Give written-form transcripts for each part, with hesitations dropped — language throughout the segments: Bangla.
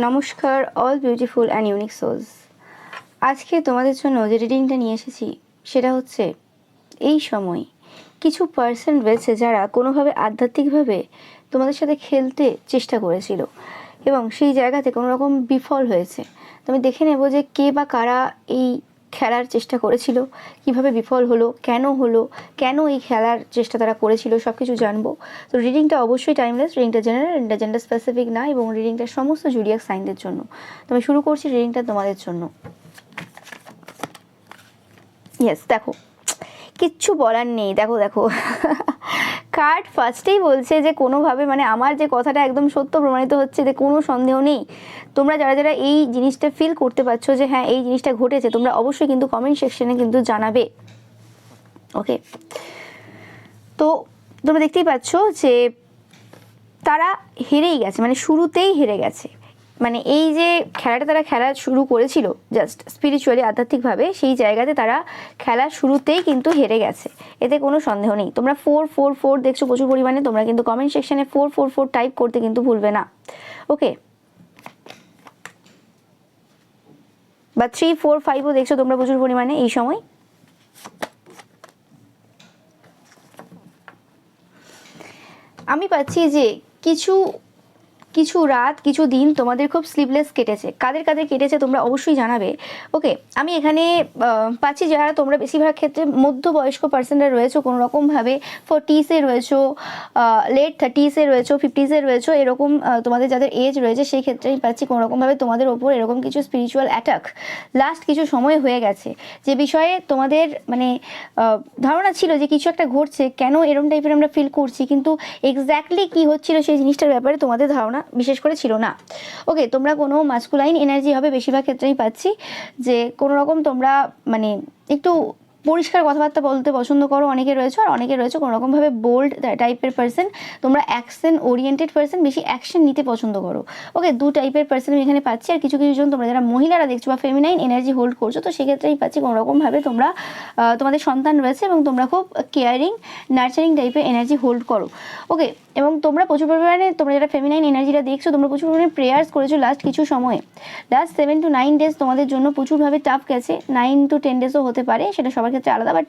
নমস্কার all beautiful and unique souls. আজকে তোমাদের জন্য যে রিডিংটা নিয়ে এসেছি সেটা হচ্ছে এই সময় কিছু পার্সন রয়েছে যারা কোনোভাবে আধ্যাত্মিকভাবে তোমাদের সাথে খেলতে চেষ্টা করেছিল এবং সেই জায়গাতে কোনো রকম বিফল হয়েছে। তুমি দেখে নেব যে কে বা কারা এই খেলার চেষ্টা করেছিল, কিভাবে বিফল হলো, কেন এই খেলার চেষ্টা তারা করেছিল, সব কিছু জানবো। তো রিডিংটা অবশ্যই টাইমলেস, রিডিংটা জেনারেল, রিডিংটা জেন্ডার স্পেসিফিক না এবং রিডিংটা সমস্ত জুডিয়াক সাইনদের জন্য। তো আমি শুরু করছি রিডিংটা তোমাদের জন্য। ইয়েস, দেখো কিচ্ছু বলার নেই। দেখো কার্ড ফার্স্টেই বলছে যে কোনোভাবে মানে আমার যে কথাটা একদম সত্য প্রমাণিত হচ্ছে, যে কোনো সন্দেহ নেই। তোমরা যারা এই জিনিসটা ফিল করতে পারছো যে হ্যাঁ এই জিনিসটা ঘটেছে, তোমরা অবশ্যই কিন্তু কমেন্ট সেকশনে কিন্তু জানাবে। ওকে, তো তোমরা দেখতেই পাচ্ছ যে তারা হেরেই গেছে, মানে শুরুতেই হেরে গেছে। মানে এই যে খেলাটা তারা খেলা শুরু করেছিল জাস্ট স্পিরিচুয়ালি আধ্যাত্মিকভাবে, সেই জায়গাতে তারা খেলা শুরুতেই কিন্তু হেরে গেছে, এতে কোনো সন্দেহ নেই। তোমরা 444 দেখছো প্রচুর পরিমাণে, তোমরা কিন্তু কমেন্ট সেকশনে 444 টাইপ করতে কিন্তু ভুলবে না। ওকে, বা 345ও দেখছো তোমরা প্রচুর পরিমাণে এই সময়। আমি পাচ্ছি যে কিছু রাত, কিছু দিন তোমাদের খুব স্লিপলেস কেটেছে। কাদের কেটেছে তোমরা অবশ্যই জানাবে। ওকে, আমি এখানে পাচ্ছি যারা তোমরা বেশিরভাগ ক্ষেত্রে মধ্যবয়স্ক পার্সনরা রয়েছো, কোনো রকমভাবে 40সে রয়েছো, লেট 30সে রয়েছো, 50সে রয়েছো, এরকম তোমাদের যাদের এজ রয়েছে সেই ক্ষেত্রে আমি পাচ্ছি কোনো রকমভাবে তোমাদের ওপর এরকম কিছু স্পিরিচুয়াল অ্যাটাক লাস্ট কিছু সময় হয়ে গেছে, যে বিষয়ে তোমাদের মানে ধারণা ছিল যে কিছু একটা ঘটছে, কেন এরকম টাইপের আমরা ফিল করছি, কিন্তু এক্স্যাক্টলি কী হচ্ছিল সেই জিনিসটার ব্যাপারে তোমাদের ধারণা বিশেষ করে ছিল না। ওকে, তোমরা কোনো মাস্কুলাইন এনার্জি হবে বেশিরভাগ ক্ষেত্রেই পাচ্ছি, যে কোনো রকম তোমরা মানে একটু পরিষ্কার কথাবার্তা বলতে পছন্দ করো, অনেকে রয়েছে, আর অনেকে রয়েছে কোনো রকমভাবে বোল্ড টাইপের পার্সন, তোমরা অ্যাকশন ওরিয়েন্টেড পার্সন, বেশি অ্যাকশন নিতে পছন্দ করো। ওকে, দু টাইপের পার্সন আমি এখানে পাচ্ছি। আর কিছু জন তোমরা যারা মহিলারা দেখছো বা ফেমিনাইন এনার্জি হোল্ড করছো, তো সেক্ষেত্রেই পাচ্ছি কোনো রকমভাবে তোমরা তোমাদের সন্তান রয়েছে এবং তোমরা খুব কেয়ারিং নার্চারিং টাইপের এনার্জি হোল্ড করো। ওকে, এবং তোমরা প্রচুর পরিমাণে, তোমরা যারা ফেমিনাইন এনার্জিটা দেখছো, তোমরা প্রচুর পরিমাণে প্রেয়ার্স করেছো লাস্ট কিছু সময়ে। লাস্ট 7 to 9 ডেজ তোমাদের জন্য প্রচুরভাবে টাফ গেছে। 9 to 10 ডেজও হতে পারে, সেটা সবার ক্ষেত্রে আলাদা, বাট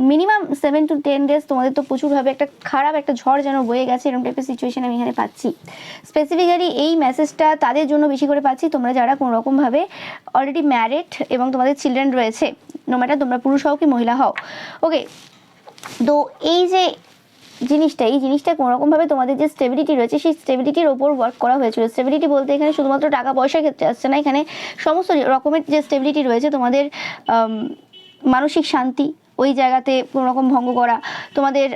মিনিমাম 7 to 10 ডেজ তোমাদের তো প্রচুরভাবে একটা খারাপ একটা ঝড় যেন বয়ে গেছে, এরকম টাইপের সিচুয়েশন আমি এখানে পাচ্ছি। স্পেসিফিক্যালি এই মেসেজটা তাদের জন্য বেশি করে পাচ্ছি, তোমরা যারা কোনো রকমভাবে অলরেডি ম্যারিড এবং তোমাদের চিলড্রেন রয়েছে, নো ম্যাটার তোমরা পুরুষ হও কি মহিলা হও। ওকে, তো এই জিনিসটা কোনোরকমভাবে তোমাদের যে স্টেবিলিটি রয়েছে সেই স্টেবিলিটির ওপর ওয়ার্ক করা হয়েছিল। স্টেবিলিটি বলতে এখানে শুধুমাত্র টাকা পয়সার ক্ষেত্রে আসছে না, এখানে সমস্ত রকমের যে স্টেবিলিটি রয়েছে, তোমাদের মানসিক শান্তি ওই জায়গাতে কোনোরকম ভঙ্গ করা, তোমাদের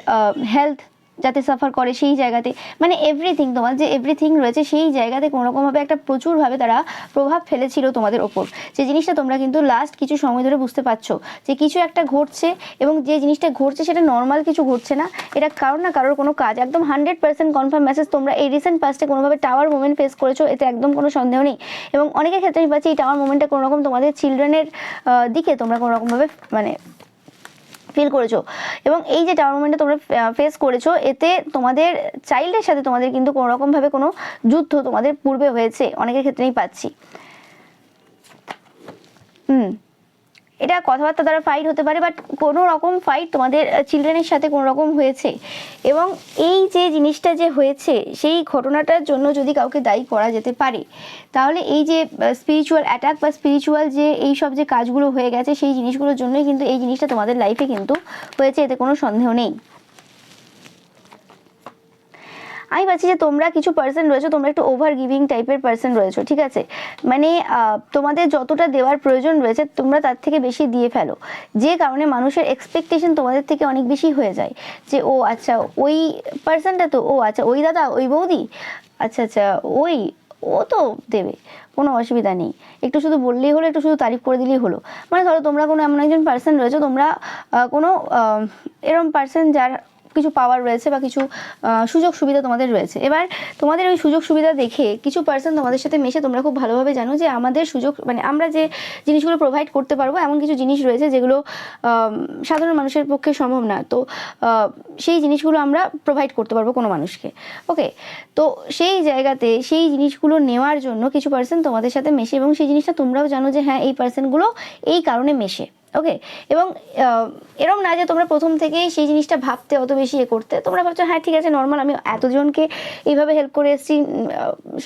হেলথ যাতে সাফার করে সেই জায়গাতে, মানে এভরিথিং, তোমার যে এভরিথিং রয়েছে সেই জায়গাতে কোনোরকমভাবে একটা প্রচুরভাবে তারা প্রভাব ফেলেছিল তোমাদের ওপর। যে জিনিসটা তোমরা কিন্তু লাস্ট কিছু সময় ধরে বুঝতে পারছো যে কিছু একটা ঘটছে, এবং যে জিনিসটা ঘটছে সেটা নর্মাল কিছু ঘটছে না, এটা কারোর না কারোর কোনো কাজ। একদম 100% কনফার্ম মেসেজ, তোমরা এই রিসেন্ট পাস্টে কোনোভাবে টাওয়ার মুভমেন্ট ফেস করেছো, এতে একদম কোনো সন্দেহ নেই। এবং অনেকের ক্ষেত্রে আমি পাচ্ছি এই টাওয়ার মুভমেন্টটা কোনোরকম তোমাদের চিলড্রেনের দিকে তোমরা কোনোরকমভাবে মানে ফিল করেছো। এবং এই যে টাওয়ার মুভমেন্টটা তোমরা ফেস করেছো, এতে তোমাদের চাইল্ডের সাথে তোমাদের কিন্তু কোনো রকমভাবে কোনো যুদ্ধ তোমাদের পূর্বে হয়েছে, অনেকের ক্ষেত্রেই পাচ্ছি। এটা কথাবার্তা দ্বারা ফাইট হতে পারে, বাট কোনো রকম ফাইট তোমাদের চিলড্রেনের সাথে কোনো রকম হয়েছে। এবং এই যে জিনিসটা যে হয়েছে, সেই ঘটনাটার জন্য যদি কাউকে দায়ী করা যেতে পারে, তাহলে এই যে স্পিরিচুয়াল অ্যাটাক বা স্পিরিচুয়াল যে এই সব যে কাজগুলো হয়ে গেছে, সেই জিনিসগুলোর জন্যই কিন্তু এই জিনিসটা তোমাদের লাইফে কিন্তু হয়েছে, এতে কোনো সন্দেহ নেই। আমি পাচ্ছি যে তোমরা কিছু পার্সন রয়েছে, তোমরা একটু ওভার গিভিং টাইপের পার্সন রয়েছে, ঠিক আছে? মানে তোমাদের যতটা দেওয়ার প্রয়োজন রয়েছে তোমরা তার থেকে বেশি দিয়ে ফেলো, যে কারণে মানুষের এক্সপেকটেশন তোমাদের থেকে অনেক বেশি হয়ে যায়। যে ও আচ্ছা ওই পার্সনটা, তো ও আচ্ছা ওই দাদা, ওই বৌদি, আচ্ছা ও তো দেবে, কোনো অসুবিধা নেই, একটু শুধু বললেই হলো, একটু শুধু তারিফ করে দিলেই হলো। মানে ধরো তোমরা কোনো এমন একজন পার্সন রয়েছে, তোমরা কোনো এরকম পার্সন যার কিছু পাওয়ার রয়েছে বা কিছু সুযোগ সুবিধা তোমাদের রয়েছে। এবার তোমাদের ওই সুযোগ সুবিধা দেখে কিছু পার্সন তোমাদের সাথে মেশে তোমরা খুব ভালোভাবে জানো যে আমাদের সুযোগ মানে আমরা যে জিনিসগুলো প্রোভাইড করতে পারবো এমন কিছু জিনিস রয়েছে যেগুলো সাধারণ মানুষের পক্ষে সম্ভব না। তো সেই জিনিসগুলো আমরা প্রোভাইড করতে পারবো কোনো মানুষকে। ওকে, তো সেই জায়গাতে সেই জিনিসগুলো নেওয়ার জন্য কিছু পার্সন তোমাদের সাথে মেশে এবং সেই জিনিসটা তোমরাও জানো যে হ্যাঁ এই পার্সনগুলো এই কারণে মেশে। ওকে, এবং এরম না যে তোমরা প্রথম থেকেই সেই জিনিসটা ভাবতে অত বেশি করতে, তোমরা ভাবছো হ্যাঁ ঠিক আছে নর্মাল, আমি এতজনকে এইভাবে হেল্প করে এসেছি,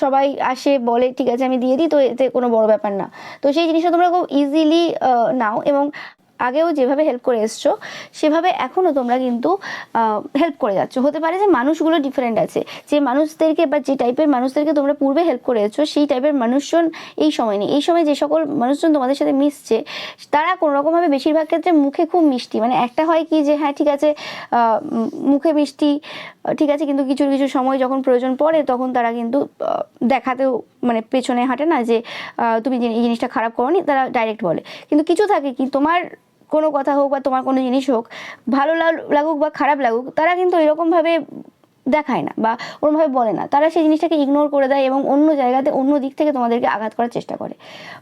সবাই আসে বলে ঠিক আছে আমি দিয়ে দিই, তো এতে কোনো বড় ব্যাপার না। তো সেই জিনিসটা তোমরা খুব ইজিলি নাও এবং আগেও যেভাবে হেল্প করে এসছো সেভাবে এখনও তোমরা কিন্তু হেল্প করে যাচ্ছ। হতে পারে যে মানুষগুলো ডিফারেন্ট আছে, যে মানুষদেরকে বা যে টাইপের মানুষদেরকে তোমরা পূর্বে হেল্প করে এসছো সেই টাইপের মানুষজন এই সময় নেই। এই সময় যে সকল মানুষজন তোমাদের সাথে মিশছে তারা কোনোরকমভাবে বেশিরভাগ ক্ষেত্রে মুখে খুব মিষ্টি, মানে একটা হয় কি যে হ্যাঁ ঠিক আছে মুখে মিষ্টি ঠিক আছে, কিন্তু কিছু কিছু সময় যখন প্রয়োজন পড়ে তখন তারা কিন্তু দেখাতেও মানে পেছনে হাঁটে না যে তুমি এই জিনিসটা খারাপ করোনি, তারা ডাইরেক্ট বলে। কিন্তু কিছু থাকে কি তোমার কোনো কথা হোক বা তোমার কোনো জিনিস হোক ভালো লাগুক বা খারাপ লাগুক, তারা কিন্তু এরকমভাবে দেখায় না বা ওরমভাবে বলে না, তারা সেই জিনিসটাকে ইগনোর করে দেয় এবং অন্য জায়গাতে অন্য দিক থেকে তোমাদেরকে আঘাত করার চেষ্টা করে।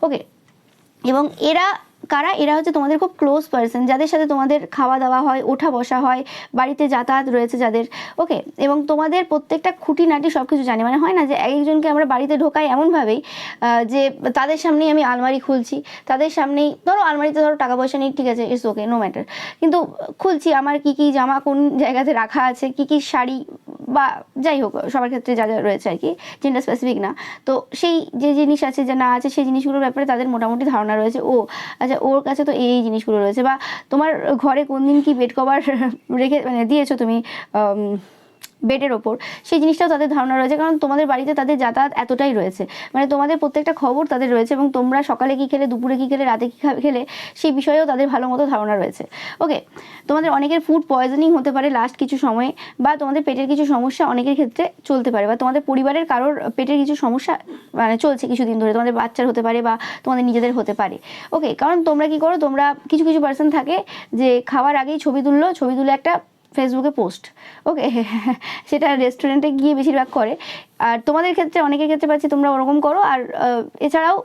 ওকে, এবং এরা কারা? এরা হচ্ছে তোমাদের খুব ক্লোজ পার্সন, যাদের সাথে তোমাদের খাওয়া দাওয়া হয়, ওঠা বসা হয়, বাড়িতে যাতায়াত রয়েছে যাদের। ওকে, এবং তোমাদের প্রত্যেকটা খুঁটিনাটি সব কিছু জানে। মানে হয় না যে একজনকে আমরা বাড়িতে ঢোকাই এমনভাবেই যে তাদের সামনেই আমি আলমারি খুলছি, তাদের সামনেই ধরো আলমারিতে ধরো টাকা পয়সা নেই ঠিক আছে ইটস ওকে নো ম্যাটার, কিন্তু খুলছি আমার কি কি জামা কোন জায়গাতে রাখা আছে, কি কি শাড়ি বা যাই হোক সবার ক্ষেত্রে যা যা রয়েছে আর কি, জেন্ডার স্পেসিফিক না, তো সেই যে জিনিস আছে যে না আছে সেই জিনিসগুলোর ব্যাপারে তাদের মোটামুটি ধারণা রয়েছে। ও আচ্ছা ওর কাছে তো এই জিনিসগুলো রয়েছে, বা তোমার ঘরে কোন দিন কি বেড কভার রেখে মানে দিয়েছো তুমি বেডের ওপর, সেই জিনিসটাও তাদের ধারণা রয়েছে, কারণ তোমাদের বাড়িতে তাদের যাতায়াত এতটাই রয়েছে, মানে তোমাদের প্রত্যেকটা খবর তাদের রয়েছে এবং তোমরা সকালে কী খেলে, দুপুরে কী খেলে, রাতে কী খেলে সেই বিষয়েও তাদের ভালো মতো ধারণা রয়েছে। ওকে, তোমাদের অনেকের ফুড পয়জনিং হতে পারে লাস্ট কিছু সময়ে, বা তোমাদের পেটের কিছু সমস্যা অনেকের ক্ষেত্রে চলতে পারে, বা তোমাদের পরিবারের কারোর পেটের কিছু সমস্যা মানে চলছে কিছুদিন ধরে, তোমাদের বাচ্চার হতে পারে বা তোমাদের নিজেদের হতে পারে। ওকে, কারণ তোমরা কি করো, তোমরা কিছু কিছু পার্সন থাকে যে খাওয়ার আগেই ছবি তুলে একটা ফেসবুকে পোস্ট। ওকে, সেটা রেস্টুরেন্টে গিয়ে বেশিরভাগ করে, আর তোমাদের ক্ষেত্রে অনেকের ক্ষেত্রে পাচ্ছি তোমরা ওরকম করো। আর এছাড়াও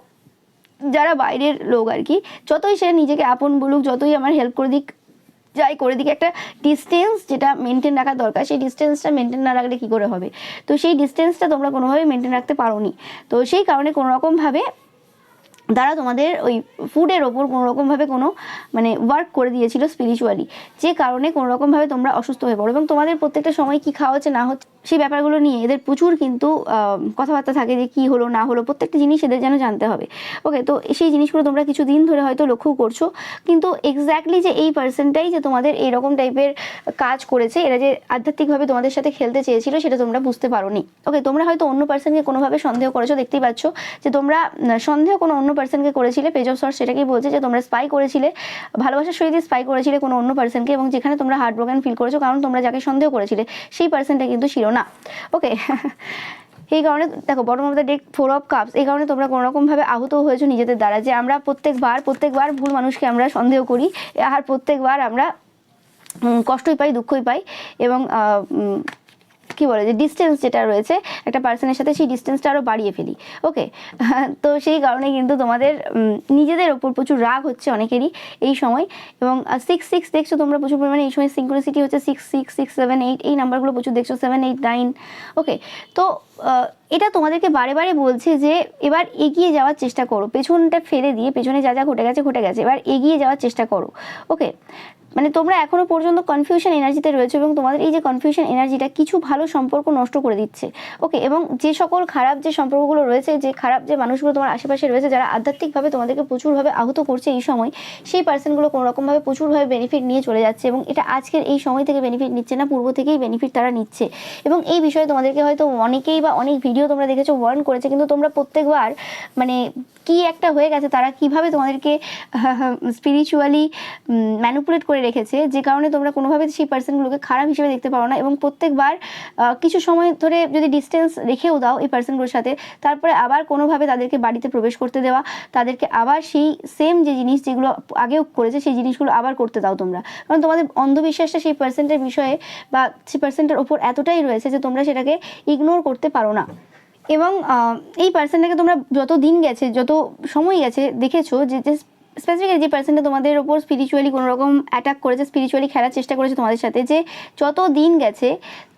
যারা বাইরের লোক আর কি, যতই সে নিজেকে আপন বলুক, যতই আমার হেল্প করে দিক, যাই করে দিকে, একটা ডিস্টেন্স যেটা মেনটেন রাখা দরকার, সেই ডিস্টেন্সটা মেনটেন না রাখলে কী করে হবে? তো সেই ডিস্টেন্সটা তোমরা কোনোভাবে মেনটেন রাখতে পারোনি, তো সেই কারণে কোনোরকমভাবে তারা তোমাদের ওই ফুডের ওপর কোনোরকমভাবে কোনো মানে ওয়ার্ক করে দিয়েছিল স্পিরিচুয়ালি, যে কারণে কোনোরকমভাবে তোমরা অসুস্থ হয়ে পড়ো। এবং তোমাদের প্রত্যেকটা সময় কী খাওয়া হচ্ছে না হচ্ছে সেই ব্যাপারগুলো নিয়ে এদের প্রচুর কিন্তু কথাবার্তা থাকে যে কী হলো না হলো, প্রত্যেকটা জিনিস এদের যেন জানতে হবে। ওকে, তো সেই জিনিসগুলো তোমরা কিছুদিন ধরে হয়তো লক্ষ্য করছো, কিন্তু এক্স্যাক্টলি যে এই পার্সনটাই যে তোমাদের এইরকম টাইপের কাজ করেছে, এরা যে আধ্যাত্মিকভাবে তোমাদের সাথে খেলতে চেয়েছিল সেটা তোমরা বুঝতে পারোনি। ওকে, তোমরা হয়তো অন্য পার্সনকে কোনোভাবে সন্দেহ করেছো, দেখতেই পাচ্ছ যে তোমরা সন্দেহ কোনো অন্য পার্সনকে করেছিলে। পেজ অফ সর্স সেটাকেই বলছে যে তোমরা স্পাই করেছিলে, ভালোবাসার সহিত স্পাই করেছিলে কোনো অন্য পার্সনকে, এবং যেখানে তোমরা হার্ট ব্রোকেন ফিল করেছো, কারণ তোমরা যাকে সন্দেহ করেছিলে সেই পার্সনটা কিন্তু ছিল না। ওকে, এই কারণে দেখো bottom of the deck 4 of cups, এই কারণে তোমরা কোনোরকমভাবে আহত হয়েছো নিজেদের দ্বারা, যে আমরা প্রত্যেকবার ভুল মানুষকে আমরা সন্দেহ করি, আর প্রত্যেকবার আমরা কষ্টই পাই, দুঃখই পাই, এবং কি বলে যে ডিস্টেন্স যেটা রয়েছে একটা পার্সনের সাথে, সেই ডিস্টেন্সটা আরও বাড়িয়ে ফেলি। ওকে, তো সেই কারণে কিন্তু তোমাদের নিজেদের ওপর প্রচুর রাগ হচ্ছে অনেকেরই এই সময়। এবং 6 দেখছো তোমরা প্রচুর পরিমাণে এই সময়, সিঙ্ক্রোনিসিটি হচ্ছে 6 7 8, এই নাম্বারগুলো প্রচুর দেখছো, 7 8 9। ওকে, তো এটা তোমাদেরকে বারে বারে বলছে যে এবার এগিয়ে যাওয়ার চেষ্টা করো, পেছনটা ফেলে দিয়ে, পেছনে যা যা ঘটে গেছে, এবার এগিয়ে যাওয়ার চেষ্টা করো। ওকে, মানে তোমরা এখনো পর্যন্ত কনফিউশন এনার্জিতে রয়েছে এবং তোমাদের এই যে কনফিউশন এনার্জিটা কিছু ভালো সম্পর্ক নষ্ট করে দিচ্ছে। ওকে, এবং যে সকল খারাপ যে সম্পর্কগুলো রয়েছে, যে খারাপ যে মানুষগুলো তোমার আশেপাশে রয়েছে, যারা আধ্যাত্মিকভাবে তোমাদেরকে প্রচুরভাবে আহত করছে এই সময়, সেই পার্সনগুলো কোনোরকমভাবে প্রচুরভাবে বেনিফিট নিয়ে চলে যাচ্ছে। এবং এটা আজকের এই সময় থেকে বেনিফিট নিচ্ছে না, পূর্ব থেকেই বেনিফিট তারা নিচ্ছে। এবং এই বিষয়ে তোমাদেরকে হয়তো অনেকেই বা অনেক ভিডিও তোমরা দেখেছো ওয়ার্ন করেছে, কিন্তু তোমরা প্রত্যেকবার মানে কি একটা হয়ে গেছে, তারা কিভাবে তোমাদেরকে স্পিরিচুয়ালি ম্যানিপুলেট করে রেখেছে, যে কারণে তোমরা কোনোভাবে সেই পার্সনগুলোকে খারাপ হিসেবে দেখতে পারো না। এবং প্রত্যেকবার কিছু সময় ধরে যদি ডিস্টেন্স রেখেও দাও এই পার্সনগুলোর সাথে, তারপরে আবার কোনোভাবে তাদেরকে বাড়িতে প্রবেশ করতে দেওয়া, তাদেরকে আবার সেই সেম যে জিনিস যেগুলো আগেও করেছে সেই জিনিসগুলো আবার করতে দাও তোমরা। কারণ তোমাদের অন্ধবিশ্বাসটা সেই পার্সেন্টের বিষয়ে বা সেই পার্সেন্টের ওপর এতটাই রয়েছে যে তোমরা সেটাকে ইগনোর করতে পারো না। এবং এই পার্সনটাকে তোমরা যত দিন গেছে, যত সময় গেছে, দেখেছো যে স্পেসিফিক্যালি যে পার্সনটা তোমাদের ওপর স্পিরিচুয়ালি কোনো রকম অ্যাটাক করেছে, স্পিরিচুয়ালি খেলার চেষ্টা করেছে তোমাদের সাথে, যে যত দিন গেছে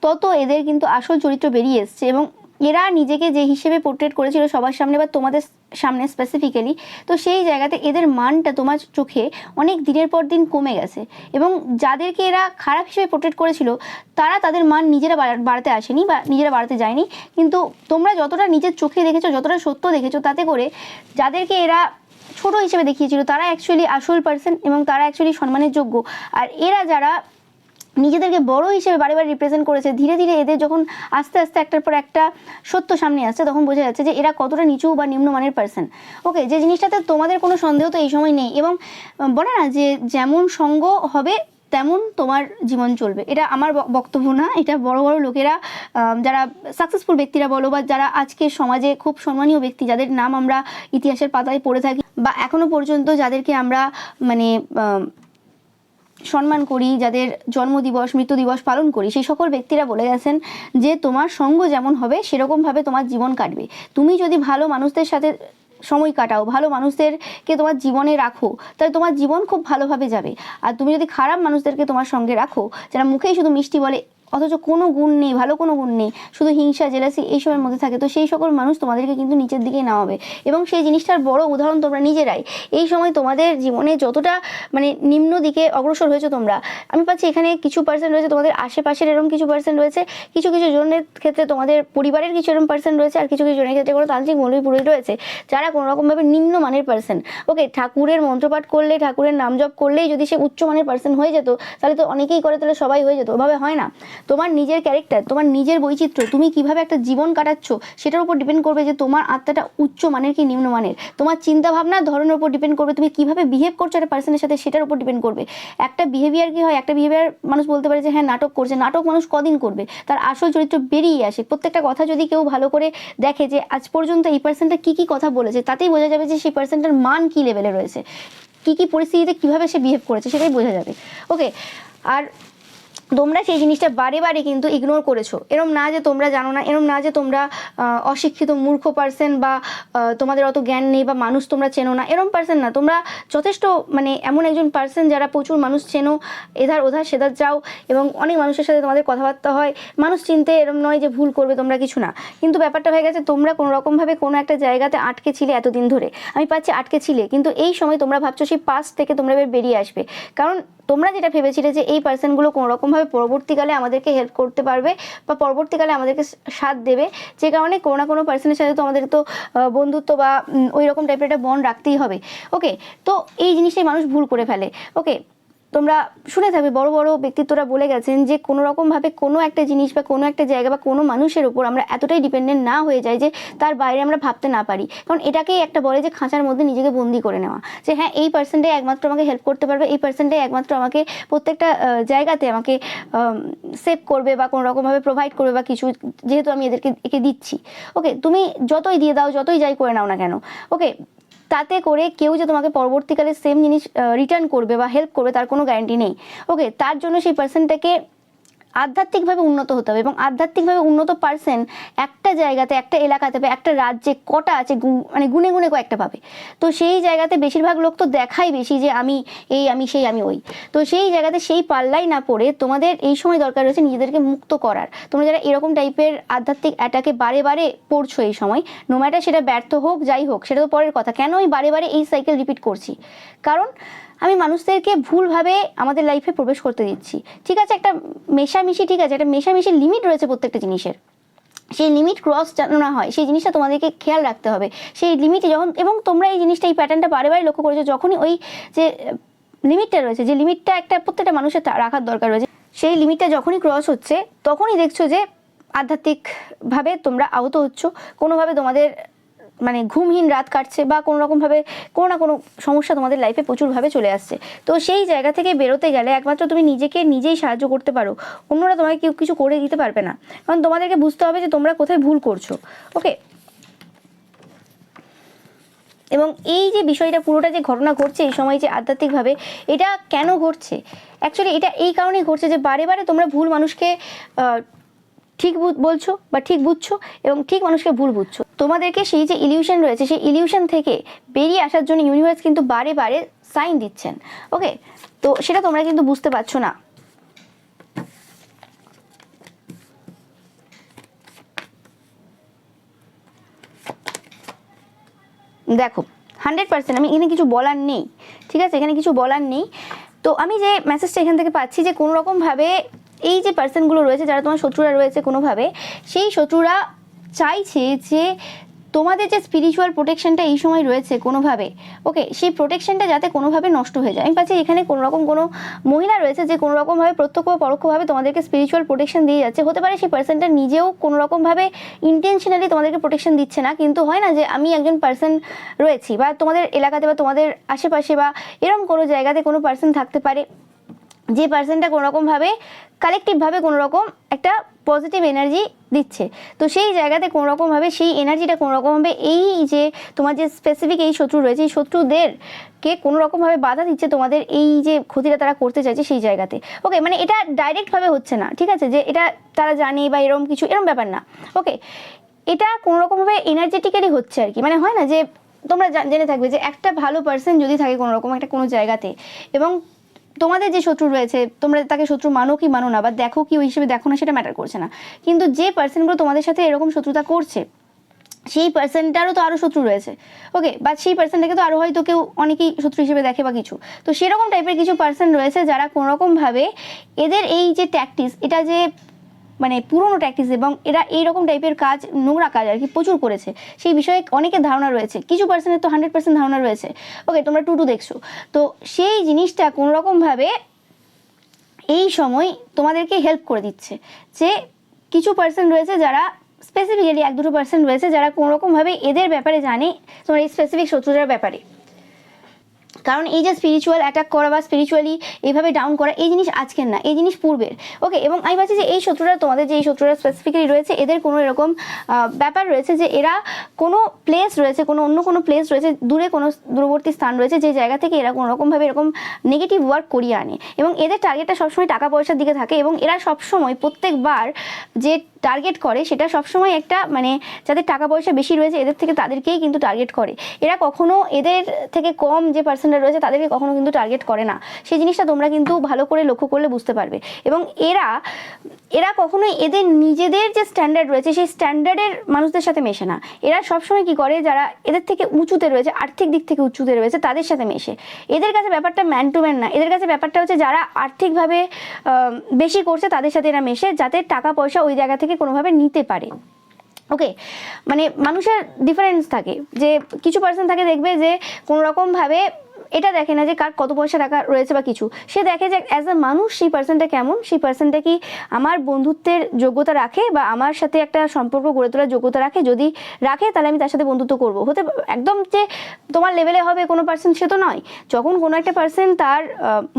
তত এদের কিন্তু আসল চরিত্র বেরিয়ে এসছে। এবং এরা নিজেকে যে হিসেবে পোর্ট্রেট করেছিল সবার সামনে বা তোমাদের সামনে স্পেসিফিক্যালি, তো সেই জায়গাতে এদের মানটা তোমার চোখে অনেক দিনের পর দিন কমে গেছে। এবং যাদেরকে এরা খারাপ হিসেবে পোর্ট্রেট করেছিল তারা তাদের মান নিজেরা বাড়াতে আসেনি বা নিজেরা বাড়াতে যায়নি, কিন্তু তোমরা যতটা নিজের চোখে দেখেছো, যতটা সত্য দেখেছো, তাতে করে যাদেরকে এরা ছোট হিসেবে দেখিয়েছিল তারা অ্যাকচুয়ালি আসল পার্সন এবং তারা অ্যাকচুয়ালি সম্মানের যোগ্য। আর এরা যারা নিজেদেরকে বড় হিসেবে বারে বারে রিপ্রেজেন্ট করেছে, ধীরে ধীরে এদের যখন আস্তে আস্তে একটার পর একটা সত্য সামনে আসছে, তখন বোঝা যাচ্ছে যে এরা কতটা নিচু বা নিম্নমানের পার্সন। ওকে, যে জিনিসটাতে তোমাদের কোনো সন্দেহ তো এই সময় নেই। এবং বলে না যে যেমন সঙ্গ হবে তেমন তোমার জীবন চলবে, এটা আমার বক্তব্য না, এটা বড় বড় লোকেরা, যারা সাকসেসফুল ব্যক্তিরা বলো বা যারা আজকে সমাজে খুব সম্মানীয় ব্যক্তি, যাদের নাম আমরা ইতিহাসের পাতায় পড়ে থাকি বা এখনো পর্যন্ত যাদেরকে আমরা মানে সম্মান করি, যাদের জন্মদিবস মৃত্যু দিবস পালন করি, সেই সকল ব্যক্তিরা বলে গেছেন যে তোমার সঙ্গ যেমন হবে সেরকমভাবে তোমার জীবন কাটবে। তুমি যদি ভালো মানুষদের সাথে সময় কাটাও, ভালো মানুষদেরকে তোমার জীবনে রাখো, তাহলে তোমার জীবন খুব ভালোভাবে যাবে। আর তুমি যদি খারাপ মানুষদেরকে তোমার সঙ্গে রাখো, যারা মুখেই শুধু মিষ্টি বলে অথচ কোনো গুণ নেই, ভালো কোনো গুণ নেই, শুধু হিংসা জেলাসি এইসবের মধ্যে থাকে, তো সেই সকল মানুষ তোমাদেরকে কিন্তু নিচের দিকেই নামাবে। এবং সেই জিনিসটার বড় উদাহরণ তোমরা নিজেরাই। এই সময় তোমাদের জীবনে যতটা মানে নিম্ন দিকে অগ্রসর হয়েছে তোমরা, আমি পাচ্ছি এখানে কিছু পার্সেন্ট রয়েছে তোমাদের আশেপাশের, এরকম কিছু পার্সেন্ট রয়েছে, কিছু কিছু জনের ক্ষেত্রে তোমাদের পরিবারের কিছু এরকম পার্সেন্ট রয়েছে, আর কিছু কিছু জনের ক্ষেত্রে কোনো তান্ত্রিক মৌলবী পুরোহিত রয়েছে যারা কোনো রকমভাবে নিম্নমানের পার্সেন্ট। ওকে, ঠাকুরের মন্ত্রপাঠ করলে, ঠাকুরের নাম জপ করলেই যদি সে উচ্চমানের পার্সেন্ট হয়ে যেত, তাহলে তো অনেকেই করে, তাহলে সবাই হয়ে যেত। ওভাবে হয় না। তোমার নিজের ক্যারেক্টার, তোমার নিজের বৈচিত্র্য, তুমি কিভাবে একটা জীবন কাটাচ্ছ সেটার উপর ডিপেন্ড করবে যে তোমার আত্মাটা উচ্চ মানের কি নিম্ন মানের। তোমার চিন্তা ভাবনার ধরনের উপর ডিপেন্ড করবে তুমি কিভাবে বিহেভ করছো একটা পার্সনের সাথে, সেটার উপর ডিপেন্ড করবে। একটা বিহেভিয়ার কি হয়, একটা বিহেভিয়ার মানুষ বলতে পারে যে হ্যাঁ নাটক করছে, নাটক মানুষ কদিন করবে, তার আসল চরিত্র বেরিয়ে আসে। প্রত্যেকটা কথা যদি কেউ ভালো করে দেখে যে আজ পর্যন্ত এই পার্সনটা কি কি কথা বলেছে, তাতেই বোঝা যাবে যে সেই পার্সনটার মান কি লেভেলে রয়েছে, কি কি পরিস্থিতিতে কিভাবে সে বিহেভ করেছে, সেটাই বোঝা যাবে। ওকে, আর তোমরা সেই জিনিসটা বারে বারে কিন্তু ইগনোর করেছো। এরম না যে তোমরা জানো না, এরম না যে তোমরা অশিক্ষিত মূর্খ পার্সন বা তোমাদের অত জ্ঞান নেই বা মানুষ তোমরা চেনো না, এরম পার্সন না। তোমরা যথেষ্ট মানে এমন একজন পার্সন যারা প্রচুর মানুষ চেনো, এধার ওধার সেধার যাও এবং অনেক মানুষের সাথে তোমাদের কথাবার্তা হয়। মানুষ চিনতে এরম নয় যে ভুল করবে তোমরা, কিছু না। কিন্তু ব্যাপারটা হয়ে গেছে তোমরা কোনো রকমভাবে কোনো একটা জায়গাতে আটকে ছিলে এতদিন ধরে। আমি পাচ্ছি আটকে ছিলে, কিন্তু এই সময় তোমরা ভাবছো সেই পাস্ট থেকে তোমরা এবার বেরিয়ে আসবে। কারণ তোমরা যেটা ভেবেছিলে যে এই পার্সনগুলো কোনো রকমভাবে পরবর্তীকালে আমাদেরকে হেল্প করতে পারবে বা পরবর্তীকালে আমাদেরকে সাথ দেবে, যে কারণে কোনো না কোনো পার্সনের সাথে তো আমাদের তো বন্ধুত্ব বা ওই রকম টাইপের একটা বন্ড রাখতেই হবে। ওকে, তো এই জিনিসটাই মানুষ ভুল করে ফেলে। ওকে, তোমরা শুনে থাকবে বড় বড় ব্যক্তিত্বরা বলে গেছেন যে কোনো রকমভাবে কোনো একটা জিনিস বা কোনো একটা জায়গা বা কোনো মানুষের উপর আমরা এতটাই ডিপেন্ডেন্ট না হয়ে যাই যে তার বাইরে আমরা ভাবতে না পারি। কারণ এটাকেই একটা বলে যে খাঁচার মধ্যে নিজেকে বন্দি করে নেওয়া, যে হ্যাঁ এই পার্সনটাই একমাত্র আমাকে হেল্প করতে পারবে, এই পার্সনটাই একমাত্র আমাকে প্রত্যেকটা জায়গাতে আমাকে সেভ করবে বা কোনো রকমভাবে প্রোভাইড করবে বা কিছু, যেহেতু আমি একে দিচ্ছি। ওকে, তুমি যতই দিয়ে দাও, যতই যাই করে নাও না কেন, ওকে, তাতে করে কেউ যে তোমাকে পরবর্তীকালে সেম জিনিস রিটার্ন করবে বা হেল্প করবে তার কোনো গ্যারান্টি নেই। ওকে, তার জন্য সেই পার্সনটাকে আধ্যাত্মিকভাবে উন্নত হতে হবে। এবং আধ্যাত্মিকভাবে উন্নত পার্সন একটা জায়গাতে, একটা এলাকাতে বা একটা রাজ্যে কটা আছে মানে গুনে গুনে কয়েকটা পাবে। তো সেই জায়গাতে বেশিরভাগ লোক তো দেখাই বেশি যে আমি এই, আমি সেই, আমি ওই। তো সেই জায়গাতে সেই পাল্লাই না পড়ে তোমাদের এই সময় দরকার রয়েছে নিজেদেরকে মুক্ত করার। তোমরা যারা এরকম টাইপের আধ্যাত্মিক অ্যাটাকে বারে বারে পড়ছো এই সময়, নো ম্যাটার সেটা ব্যর্থ হোক যাই হোক সেটা তো পরের কথা, কেন আমি বারে বারে এই সাইকেল রিপিট করছি? কারণ আমি মানুষদেরকে ভুলভাবে আমাদের লাইফে প্রবেশ করতে দিচ্ছি। ঠিক আছে, একটা মেশামিশি, ঠিক আছে, একটা মেশামিশির লিমিট রয়েছে প্রত্যেকটা জিনিসের, সেই লিমিট ক্রস যেন না হয় সেই জিনিসটা তোমাদেরকে খেয়াল রাখতে হবে। সেই লিমিটে যখন, এবং তোমরা এই জিনিসটা, এই প্যাটার্নটা বারে বারে লক্ষ্য করেছো, যখনই ওই যে লিমিটটা রয়েছে, যে লিমিটটা একটা প্রত্যেকটা মানুষের রাখার দরকার রয়েছে, সেই লিমিটটা যখনই ক্রস হচ্ছে তখনই দেখছো যে আধ্যাত্মিকভাবে তোমরা আহত হচ্ছ, কোনোভাবে তোমাদের মানে ঘুমহীন রাত কাটছে, বা কোনো রকমভাবে কোনো না কোনো সমস্যা তোমাদের লাইফে প্রচুরভাবে চলে আসছে। তো সেই জায়গা থেকে বেরোতে গেলে একমাত্র তুমি নিজেকে নিজেই সাহায্য করতে পারো, অন্যরা তোমাকে কেউ কিছু করে দিতে পারবে না। কারণ তোমাদেরকে বুঝতে হবে যে তোমরা কোথায় ভুল করছো। ওকে, এবং এই যে বিষয়টা পুরোটা যে ঘটনা ঘটছে এই সময় যে আধ্যাত্মিকভাবে, এটা কেন ঘটছে? অ্যাকচুয়ালি এটা এই কারণেই ঘটছে যে বারে বারে তোমরা ভুল মানুষকে ঠিক বলছো বা ঠিক বুঝছো, এবং ঠিক মানুষকে ভুল বুঝছো। তোমাদেরকে সেই যে ইলিউশন রয়েছে, সেই ইলিউশন থেকে বেরিয়ে আসার জন্য ইউনিভার্স কিন্তু বারে বারে সাইন দিচ্ছেন। ওকে, তো সেটা তোমরা কিন্তু বুঝতে পারছো না। দেখো 100% আমি এখানে কিছু বলার নেই, ঠিক আছে, এখানে কিছু বলার নেই। তো আমি যে মেসেজটা এখান থেকে পাচ্ছি যে কোনো রকমভাবে এই যে পার্সনগুলো রয়েছে, যারা তোমার শত্রুরা রয়েছে, কোনোভাবে সেই শত্রুরা চাইছে যে তোমাদের যে স্পিরিচুয়াল প্রোটেকশনটা এই সময় রয়েছে কোনোভাবে, ওকে, সেই প্রোটেকশনটা যাতে কোনোভাবে নষ্ট হয়ে যায়। আমি পাচ্ছি এখানে কোনো রকম কোনো মহিলা রয়েছে যে কোনো রকমভাবে প্রত্যক্ষ বা পরোক্ষভাবে তোমাদেরকে স্পিরিচুয়াল প্রোটেকশন দিয়ে যাচ্ছে। হতে পারে সেই পার্সনটা নিজেও কোনো রকমভাবে ইন্টেনশনালি তোমাদেরকে প্রোটেকশন দিচ্ছে না, কিন্তু হয় না যে আমি একজন পার্সন রয়েছি, বা তোমাদের এলাকাতে বা তোমাদের আশেপাশে বা এরকম কোনো জায়গাতে কোনো পার্সন থাকতে পারে যে পার্সনটা কোনো রকমভাবে কালেকটিভভাবে কোনো রকম একটা পজিটিভ এনার্জি দিচ্ছে। তো সেই জায়গাতে কোনো রকমভাবে সেই এনার্জিটা কোনো রকমভাবে এই যে তোমার যে স্পেসিফিক এই শত্রু রয়েছে, এই শত্রুদেরকে কোনো রকমভাবে বাধা দিচ্ছে তোমাদের এই যে ক্ষতিটা তারা করতে চাইছে সেই জায়গাতে। ওকে, মানে এটা ডাইরেক্টভাবে হচ্ছে না, ঠিক আছে, যে এটা তারা জানে বা এরকম কিছু, এরকম ব্যাপার না। ওকে, এটা কোনো রকমভাবে এনার্জেটিক্যালি হচ্ছে আর কি। মানে হয় না যে তোমরা জেনে থাকবে যে একটা ভালো পার্সন যদি থাকে কোনো রকম একটা কোনো জায়গাতে, এবং তোমাদের যে শত্রু রয়েছে তোমরা তাকে শত্রু মানো কি মানো না, বা দেখো কি ওই হিসেবে দেখো না, সেটা ম্যাটার করছে না, কিন্তু যে পার্সনগুলো তোমাদের সাথে এরকম শত্রুতা করছে সেই পার্সনটারও তো আরও শত্রু রয়েছে। ওকে, বা সেই পার্সনটাকে তো আরও হয়তো কেউ অনেকেই শত্রু হিসেবে দেখে বা কিছু। তো সেরকম টাইপের কিছু পার্সন রয়েছে যারা কোনোরকমভাবে এদের এই যে ট্যাকটিস, এটা যে মানে পুরনো ট্যাকটিস, এবং এরা এইরকম টাইপের কাজ, নোংরা কাজ আর কি প্রচুর করেছে, সেই বিষয়ে অনেকের ধারণা রয়েছে, কিছু পার্সনের তো 100% ধারণা রয়েছে। ওকে, তোমরা টু দেখছো, তো সেই জিনিসটা কোনোরকমভাবে এই সময় তোমাদেরকে হেল্প করে দিচ্ছে। যে কিছু পার্সন রয়েছে যারা স্পেসিফিক্যালি, 1-2 পার্সন রয়েছে যারা কোনোরকমভাবে এদের ব্যাপারে জানে, তোমার এই স্পেসিফিক শত্রুতার ব্যাপারে। কারণ এই যে স্পিরিচুয়াল অ্যাটাক করা বা স্পিরিচুয়ালি এইভাবে ডাউন করা, এই জিনিস আজকের না, এই জিনিস পূর্বের। ওকে, এবং আমি ভাবছি যে এই শত্রুরা, তোমাদের যে এই শত্রুরা স্পেসিফিক্যালি রয়েছে, এদের কোনো এরকম ব্যাপার রয়েছে যে এরা কোনো প্লেস রয়েছে, কোনো অন্য কোনো প্লেস রয়েছে, দূরে কোনো দূরবর্তী স্থান রয়েছে, যে জায়গা থেকে এরা কোনো রকমভাবে এরকম নেগেটিভ ওয়ার্ক করিয়ে আনে, এবং এদের টার্গেটটা সবসময় টাকা পয়সার দিকে থাকে, এবং এরা সবসময় প্রত্যেকবার যে টার্গেট করে সেটা সবসময় একটা মানে যাদের টাকা পয়সা বেশি রয়েছে এদের থেকে তাদেরকেই কিন্তু টার্গেট করে। এরা কখনো এদের থেকে কম যে পার্সনরা রয়েছে তাদেরকে কখনো কিন্তু টার্গেট করে না। সেই জিনিসটা তোমরা কিন্তু ভালো করে লক্ষ্য করলে বুঝতে পারবে। এবং এরা কখনোই এদের নিজেদের যে স্ট্যান্ডার্ড রয়েছে সেই স্ট্যান্ডার্ডের মানুষদের সাথে মেশে না। এরা সবসময় কি করে, যারা এদের থেকে উঁচুতে রয়েছে, আর্থিক দিক থেকে উঁচুতে রয়েছে, তাদের সাথে মেশে। এদের কাছে ব্যাপারটা ম্যান টু ম্যান না, এদের কাছে ব্যাপারটা হচ্ছে যারা আর্থিকভাবে বেশি করছে তাদের সাথে এরা মেশে, যাতে টাকা পয়সা ওই জায়গা থেকে কোনোভাবে নিতে পারে। ওকে, মানে মানুষের ডিফারেন্স থাকে, যে কিছু পার্সন থাকে দেখবে যে কোনো রকমভাবে এটা দেখে না যে কার কত পয়সা টাকা রয়েছে বা কিছু, সে দেখে যে অ্যাজ আ মানুষ সেই পার্সনটা কেমন, সেই পার্সনটা কি আমার বন্ধুত্বের যোগ্যতা রাখে বা আমার সাথে একটা সম্পর্ক গড়ে তোলার যোগ্যতা রাখে, যদি রাখে তাহলে আমি তার সাথে বন্ধুত্ব করব। হতে একদম যে তোমার লেভেলে হবে কোনো পার্সন সে তো নয়। যখন কোনো একটা পার্সন তার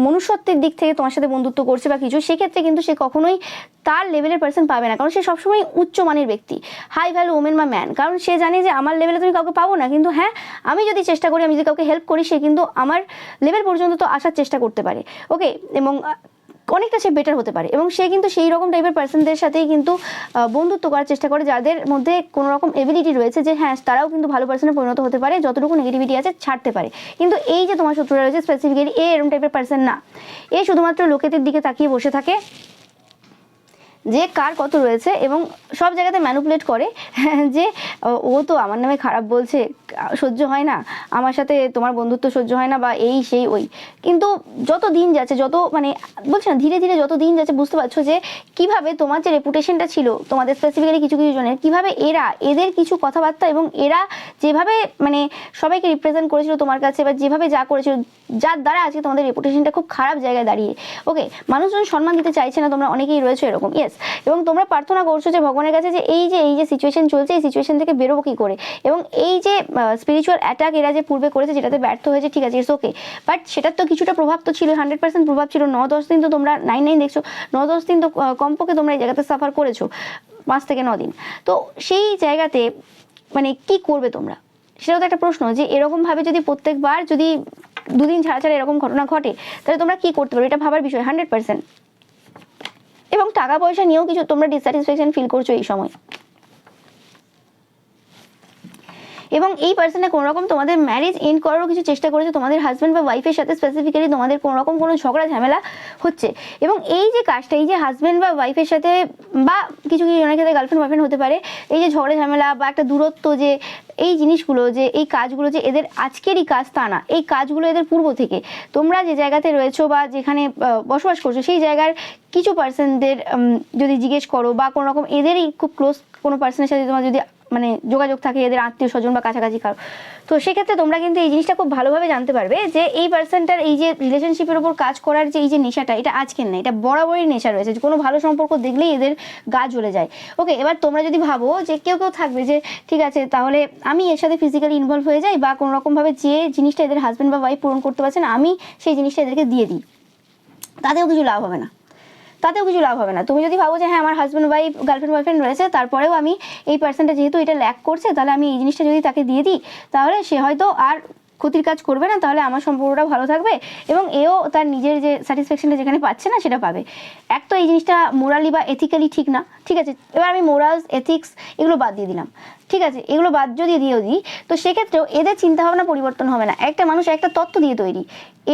মনুষ্যত্বের দিক থেকে তোমার সাথে বন্ধুত্ব করছে বা কিছু, সেক্ষেত্রে কিন্তু সে কখনোই তার লেভেলের পার্সন পাবে না, কারণ সে সবসময় উচ্চমানের ব্যক্তি, হাই ভ্যালু ওমেন বা ম্যান। কারণ সে জানে যে আমার লেভেলে তুমি কাউকে পাবো না, কিন্তু হ্যাঁ আমি যদি চেষ্টা করি, আমি যদি কাউকে হেল্প করি, সে কিন্তু আমার লেভেল পর্যন্ত তো আসার চেষ্টা করতে পারে। ওকে, এবং অনেকটা সে বেটার হতে পারে, এবং সে কিন্তু সেই রকম টাইপের পার্সনদের সাথেই কিন্তু বন্ধুত্ব করার চেষ্টা করে, যাদের মধ্যে কোনো রকম এবিলিটি রয়েছে যে হ্যাঁ তারাও কিন্তু ভালো পার্সনে পরিণত হতে পারে, যতটুকু নেগেটিভিটি আছে ছাড়তে পারে। কিন্তু এই যে তোমার শত্রুরা রয়েছে স্পেসিফিক্যালি এরকম টাইপের পার্সন না, এ শুধুমাত্র লোকেদের দিকে তাকিয়ে বসে থাকে যে কার কত রয়েছে, এবং সব জায়গাতে ম্যানুপুলেট করে যে ও তো আমার নামে খারাপ বলছে, সহ্য হয় না আমার সাথে, তোমার বন্ধুত্ব সহ্য হয় না, বা এই সেই ওই। কিন্তু যত দিন যাচ্ছে, যত মানে বলছি না, ধীরে ধীরে যত দিন যাচ্ছে বুঝতে পারছো যে কিভাবে তোমার যে রেপুটেশনটা ছিল তোমাদের স্পেসিফিক্যালি কিছু কিছু জনের, কিভাবে এদের কিছু কথাবার্তা এবং এরা যেভাবে মানে সবাইকে রিপ্রেজেন্ট করেছিল তোমার কাছে, বা যেভাবে যা করেছিল, যার দ্বারা আজকে তোমাদের রেপুটেশনটা খুব খারাপ জায়গায় দাঁড়িয়ে। ওকে, মানুষজন সম্মান দিতে চাইছে না, তোমরা অনেকেই রয়েছে এরকম, ইয়েস। এবং তোমরা প্রার্থনা করছো যে ভগবানের কাছে যে এই যে সিচুয়েশন চলছে, এই সিচুয়েশন থেকে বেরোবো কী করে, এবং এই যে স্পিরিচুয়াল অ্যাটাক এরা যে পূর্বে করেছে যেটাতে ব্যর্থ হয়েছে, ঠিক আছে, ইটস ওকে, বাট সেটার তো কিছুটা প্রভাব তো ছিল, 100% প্রভাব ছিল। 9-10 দিন তো তোমরা 9-9 দেখছো, 9-10 দিন তো কমপক্ষে তোমরা এই জায়গাতে সাফার করেছো, 5 থেকে 9 দিন। তো সেই জায়গাতে মানে কি করবে তোমরা, সেটাও তো একটা প্রশ্ন, যে এরকমভাবে যদি প্রত্যেকবার যদি 2 দিন ছাড়া ছাড়া এরকম ঘটনা ঘটে, তাহলে তোমরা কি করতে পারবে, এটা ভাবার বিষয় 100%। এবং টাকা পয়সা নিয়েও কিছু তোমরা ডিসস্যাটিসফ্যাকশন ফিল করছো এই সময়। এবং এই পার্সনে কোনো রকম তোমাদের ম্যারেজ এন্ড করারও কিছু চেষ্টা করেছে, তোমাদের হাজব্যান্ড বা ওয়াইফের সাথে স্পেসিফিক্যালি তোমাদের কোনো রকম কোনো ঝগড়া ঝামেলা হচ্ছে। এবং এই যে কাজটা, এই যে হাজব্যান্ড বা ওয়াইফের সাথে, বা কিছু কিছু জনের ক্ষেত্রে গার্লফ্রেন্ড বয়ফ্রেন্ড হতে পারে, এই যে ঝগড়া ঝামেলা বা একটা দূরত্ব, যে এই জিনিসগুলো, যে এই কাজগুলো যে এদের আজকেরই কাজ তা না, এই কাজগুলো এদের পূর্ব থেকে। তোমরা যে জায়গাতে রয়েছো বা যেখানে বসবাস করছো, সেই জায়গার কিছু পার্সনদের যদি জিজ্ঞেস করো, বা কোনো রকম এদেরই খুব ক্লোজ কোনো পার্সনের সাথে তোমার যদি মানে যোগাযোগ থাকে, এদের আত্মীয় স্বজন বা কাছাকাছি কারো, তো সেক্ষেত্রে তোমরা কিন্তু এই জিনিসটা খুব ভালোভাবে জানতে পারবে যে এই পার্সনটার এই যে রিলেশনশিপের উপর কাজ করার যে এই যে নেশাটা, এটা আজকের না, এটা বরাবরই নেশা রয়েছে। কোনো ভালো সম্পর্ক দেখলেই এদের গা জ্বলে যায়। ওকে, এবার তোমরা যদি ভাবো যে কেউ কেউ থাকবে যে ঠিক আছে তাহলে আমি এর সাথে ফিজিক্যালি ইনভলভ হয়ে যাই, বা কোনো রকমভাবে যে জিনিসটা এদের হাজব্যান্ড বা ওয়াইফ পূরণ করতে পারছে না, আমি সেই জিনিসটা এদেরকে দিয়ে দিই, তাতেও কিছু লাভ হবে না, তাতেও কিছু লাভ হবে না। তুমি যদি ভাবো যে হ্যাঁ আমার হাজব্যান্ড ওয়াইফ গার্লফ্রেন্ড বয়ফ্রেন্ড রয়েছে, তারপরেও আমি এই পার্সনটা যেহেতু এটা ল্যাক করছে, তাহলে আমি এই জিনিসটা যদি তাকে দিয়ে দিই, তাহলে সে হয়তো আর ক্ষতির কাজ করবে না, তাহলে আমার সম্পর্কটা ভালো থাকবে, এবং এও তার নিজের যে স্যাটিসফ্যাকশনটা যেখানে পাচ্ছে না সেটা পাবে। এক তো এই জিনিসটা মোরালি বা এথিক্যালি ঠিক না, ঠিক আছে, এবার আমি মোরালস এথিক্স এগুলো বাদ দিয়ে দিলাম, ঠিক আছে, এগুলো বাদ যদি দিয়েও দিই, তো সেক্ষেত্রেও এদের চিন্তাভাবনা পরিবর্তন হবে না। একটা মানুষ একটা তত্ত্ব দিয়ে তৈরি,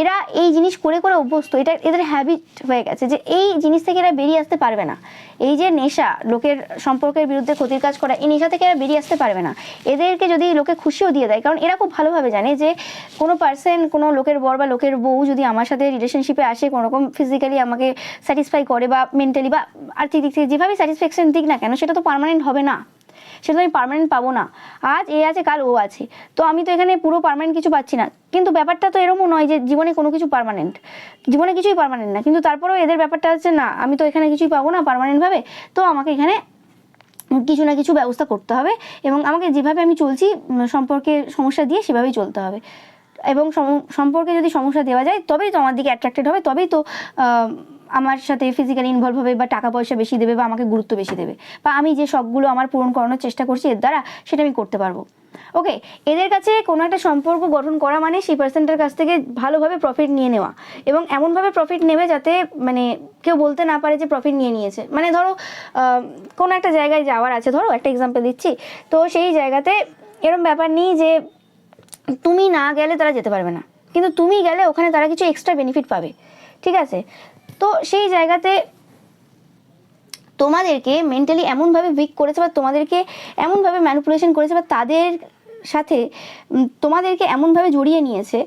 এরা এই জিনিস করে করে অভ্যস্ত, এটা এদের হ্যাবিট হয়ে গেছে, যে এই জিনিস থেকে এরা বেরিয়ে আসতে পারবে না। এই যে নেশা, লোকের সম্পর্কের বিরুদ্ধে ক্ষতির কাজ করা, এই নেশা থেকে এরা বেরিয়ে আসতে পারবে না। এদেরকে যদি লোকে খুশিও দিয়ে দেয়, কারণ এরা খুব ভালোভাবে জানে যে কোনো পার্সন, কোনো লোকের বর বা লোকের বউ যদি আমার সাথে রিলেশনশিপে আসে, কোনো রকম ফিজিক্যালি আমাকে স্যাটিসফাই করে, বা মেন্টালি বা আর্থিক দিক থেকে যেভাবে স্যাটিসফ্যাকশন দিক না কেন, সেটা তো পার্মানেন্ট হবে না, সেটা আমি পার্মানেন্ট পাবো না। আজ এ আছে কাল ও আছে, তো আমি তো এখানে পুরো পার্মানেন্ট কিছু পাচ্ছি না। কিন্তু ব্যাপারটা তো এরকমও নয় যে জীবনে কোনো কিছু পার্মানেন্ট, জীবনে কিছুই পার্মানেন্ট না, কিন্তু তারপরেও এদের ব্যাপারটা হচ্ছে না, আমি তো এখানে কিছুই পাবো না পার্মানেন্টভাবে, তো আমাকে এখানে কিছু না কিছু ব্যবস্থা করতে হবে, এবং আমাকে যেভাবে আমি চলছি সম্পর্কে সমস্যা দিয়ে সেভাবেই চলতে হবে। এবং সম্পর্কে যদি সমস্যা দেওয়া যায়, তবেই তো আমার দিকে অ্যাট্রাক্টেড হবে, তবেই তো আমার সাথে ফিজিক্যালি ইনভলভ হবে, বা টাকা পয়সা বেশি দেবে, বা আমাকে গুরুত্ব বেশি দেবে, বা আমি যে শখগুলো আমার পূরণ করানোর চেষ্টা করছি এর দ্বারা, সেটা আমি করতে পারবো। ওকে, এদের কাছে কোনো একটা সম্পর্ক গঠন করা মানে সেই পার্সনটার কাছ থেকে ভালোভাবে প্রফিট নিয়ে নেওয়া, এবং এমনভাবে প্রফিট নেবে যাতে মানে কেউ বলতে না পারে যে প্রফিট নিয়ে নিয়েছে। মানে ধরো কোনো একটা জায়গায় যাওয়ার আছে, ধরো একটা এক্সাম্পল দিচ্ছি, তো সেই জায়গাতে এরকম ব্যাপার নেই যে তুমি না গেলে তারা যেতে পারবে না, কিন্তু তুমি গেলে ওখানে তারা কিছু এক্সট্রা বেনিফিট পাবে, ঠিক আছে। তো সেই জায়গাতে তোমাদেরকে মেন্টালি এমনভাবে উইক করেছে, বা তোমাদেরকে এমনভাবে ম্যানিপুলেশন করেছে, বা তাদের সাথে তোমাদেরকে এমনভাবে জড়িয়ে নিয়েছে,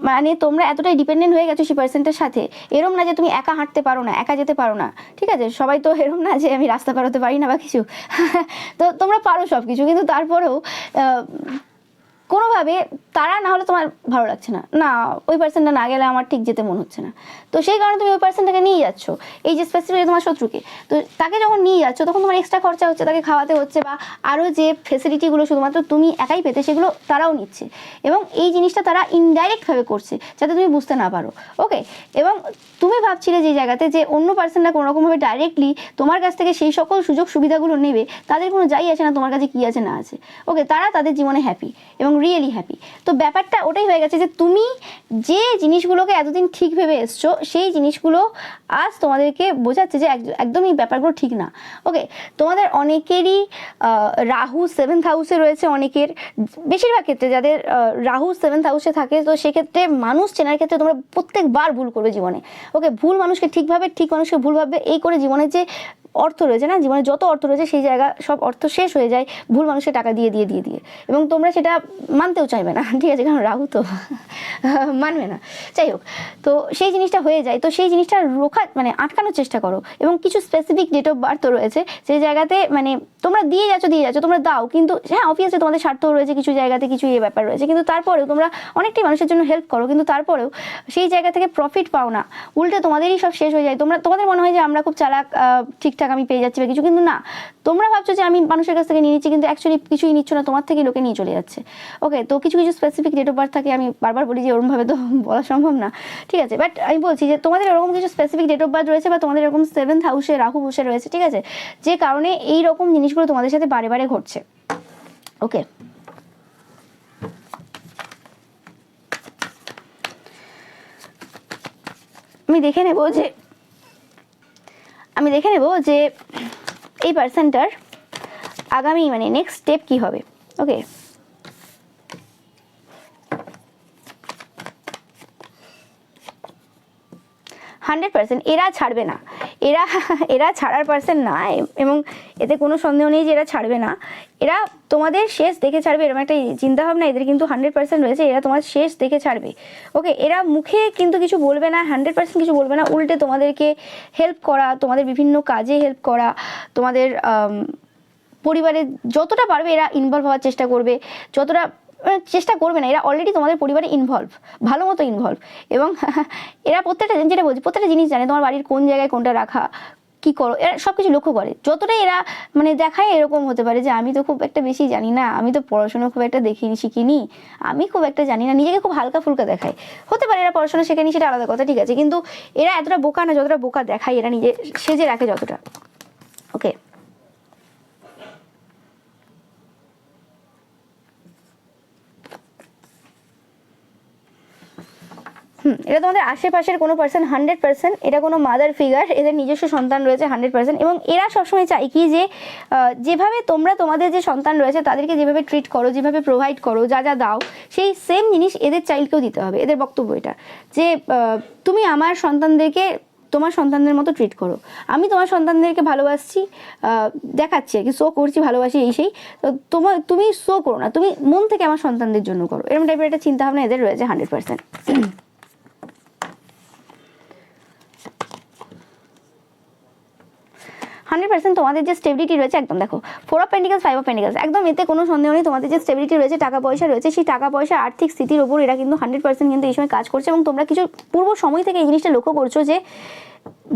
মানে তোমরা এতটাই ডিপেন্ডেন্ট হয়ে গেছো সেই পার্সনটার সাথে। এরম না যে তুমি একা হাঁটতে পারো না, একা যেতে পারো না, ঠিক আছে, সবাই তো এরম না যে আমি রাস্তা পারোতে পারি না বা কিছু তো তোমরা পারো সব কিছু, কিন্তু তারপরেও কোনোভাবে তারা না হলে তোমার ভালো লাগছে না, না ওই পার্সনটা না গেলে আমার ঠিক যেতে মন হচ্ছে না, তো সেই কারণে তুমি ওই পার্সনটাকে নিয়ে যাচ্ছ, এই যে স্পেসিফিক তোমার শত্রুকে, তো তাকে যখন নিয়ে যাচ্ছ তখন তোমার এক্সট্রা খরচা হচ্ছে, তাকে খাওয়াতে হচ্ছে, বা আরও যে ফেসিলিটিগুলো শুধুমাত্র তুমি একাই পেতে সেগুলো তারাও নিচ্ছে, এবং এই জিনিসটা তারা ইনডাইরেক্টভাবে করছে যাতে তুমি বুঝতে না পারো। ওকে, এবং তুমি ভাবছিলে যে জায়গাতে যে অন্য পার্সনটা কোনো রকমভাবে ডাইরেক্টলি তোমার কাছ থেকে সেই সকল সুযোগ সুবিধাগুলো নেবে, তাদের কোনো যাই আসে না তোমার কাছে কী আছে না আছে। ওকে, তারা তাদের জীবনে হ্যাপি এবং রিয়েলি হ্যাপি। তো ব্যাপারটা ওটাই হয়ে গেছে যে তুমি যে জিনিসগুলোকে এতদিন ঠিক ভেবে এসছো, সেই জিনিসগুলো আজ তোমাদেরকে বোঝাচ্ছে যে একদমই ব্যাপারগুলো ঠিক না। ওকে, তোমাদের অনেকেরই রাহু 7th হাউসে রয়েছে, অনেকের বেশিরভাগ ক্ষেত্রে যাদের রাহু 7th হাউসে থাকে, তো সেক্ষেত্রে মানুষ চেনার ক্ষেত্রে তোমরা প্রত্যেকবার ভুল করবে জীবনে। ওকে, ভুল মানুষকে ঠিকভাবে, ঠিক মানুষকে ভুল ভাববে, এই করে জীবনে যে অর্থ রয়েছে না, জীবনে যত অর্থ রয়েছে সেই জায়গা সব অর্থ শেষ হয়ে যায় ভুল মানুষকে টাকা দিয়ে দিয়ে দিয়ে দিয়ে, এবং তোমরা সেটা মানতেও চাইবে না, ঠিক আছে, কারণ রাহু তো মানবে না। যাই হোক, তো সেই জিনিসটা হয়ে যায়, তো সেই জিনিসটা মানে আটকানোর চেষ্টা করো, এবং কিছু স্পেসিফিক ডেট অফ বার্থ রয়েছে সেই জায়গাতে মানে তোমরা দিয়ে যাচ্ছ তোমরা দাও, কিন্তু হ্যাঁ অবভিয়াসলি তোমাদের স্বার্থ রয়েছে কিছু জায়গাতে, কিছু ব্যাপার রয়েছে, কিন্তু তারপরেও তোমরা অনেকটাই মানুষের জন্য হেল্প করো, কিন্তু তারপরেও সেই জায়গা থেকে প্রফিট পাও না, উল্টে তোমাদেরই সব শেষ হয়ে যায়। তোমাদের মনে হয় যে আমরা খুব চালাক, ঠিকঠাক আমি পেয়ে যাচ্ছি বা কিছু, কিন্তু না, তোমরা ভাবছো যে আমি মানুষের কাছ থেকে নিয়ে নিচ্ছি, কিন্তু অ্যাকচুয়ালি কিছুই নিচ্ছ না, তোমার থেকে লোকে নিয়ে চলে যাচ্ছে। ওকে, তো কিছু কিছু স্পেসিফিক ডেট অফ বার্থ থাকে, আমি বারবার বলি যে ওরকমভাবে তো বলা সম্ভব না, ঠিক আছে, বাট আমি বলছি যে তোমাদের এরকম কিছু স্পেসিফিক ডেট অফ বার্থ রয়েছে, বা তোমাদের এরকম 7th হাউসে রাহু বসে রয়েছে, ঠিক আছে, যে কারণে এই রকম জিনিসগুলো তোমাদের সাথে বারে বারে ঘটছে। ওকে, আমি দেখে নেব যে এই পার্সনটার আগামী মানে নেক্সট স্টেপ কি হবে। ওকে, 100% এরা ছাড়বে না, এরা ছাড়ার পার্সন না, এবং এতে কোনো সন্দেহ নেই যে এরা ছাড়বে না, এরা তোমাদের শেষ দেখে ছাড়বে, এরকম একটা চিন্তাভাবনা এদের কিন্তু 100% রয়েছে, এরা তোমার শেষ দেখে ছাড়বে। ওকে, এরা মুখে কিন্তু কিছু বলবে না, 100% কিছু বলবে না, উল্টে তোমাদেরকে হেল্প করা, তোমাদের বিভিন্ন কাজে হেল্প করা, তোমাদের পরিবারে যতটা পারবে এরা ইনভলভ হওয়ার চেষ্টা করবে, যতটা চেষ্টা করবে না, এরা অলরেডি তোমাদের পরিবারে ইনভলভ, ভালো মতো ইনভলভ, এবং এরা প্রত্যেকটা জিনিস জানে, তোমার বাড়ির কোন জায়গায় কোনটা রাখা, কি করো, এরা সব কিছু লক্ষ্য করে। যতটাই এরা মানে দেখায় এরকম হতে পারে যে আমি তো খুব একটা বেশি জানি না, আমি তো পড়াশোনা খুব একটা শিখিনি, আমি খুব একটা জানি না, নিজেকে খুব হালকা ফুলকা দেখায়, হতে পারে এরা পড়াশোনা শেখেনি, সেটা আলাদা কথা, ঠিক আছে, কিন্তু এরা এতটা বোকা না যতটা বোকা দেখায়, এরা নিজে সেজে রাখে যতটা। ওকে, এটা তোমাদের আশেপাশের কোনো পার্সন 100%, এটা কোনো মাদার ফিগার, এদের নিজস্ব সন্তান রয়েছে 100%, এবং এরা সবসময় চায় কি যে যেভাবে তোমরা তোমাদের যে সন্তান রয়েছে তাদেরকে যেভাবে ট্রিট করো, যেভাবে প্রোভাইড করো, যা যা দাও, সেই সেম জিনিস এদের চাইল্ডকেও দিতে হবে। এদের বক্তব্য এটা যে তুমি আমার সন্তানদেরকে তোমার সন্তানদের মতো ট্রিট করো, আমি তোমার সন্তানদেরকে ভালোবাসছি, দেখাচ্ছি আর কি, শো করছি ভালোবাসি এই সেই, তো তুমি শো করো না, তুমি মন থেকে আমার সন্তানদের জন্য করো, এরকম টাইপের একটা চিন্তাভাবনা এদের রয়েছে 100%। 100% তোমাদের যে স্টেবিলিটি রয়েছে, একদম দেখো 4 অফ পেন্টিকলস 5 অফ পেন্টিকলস, একদম এতে কোনো সন্দেহ নেই, তোমাদের যে স্টেবিলিটি রয়েছে, টাকা পয়সা রয়েছে, সেই টাকা পয়সা আর্থিক স্থিতির উপর এরা কিন্তু 100% কিন্তু এই সময় কাজ করছে, এবং তোমরা কিছু পূর্ব সময় থেকে এই জিনিসটা লক্ষ্য করছো যে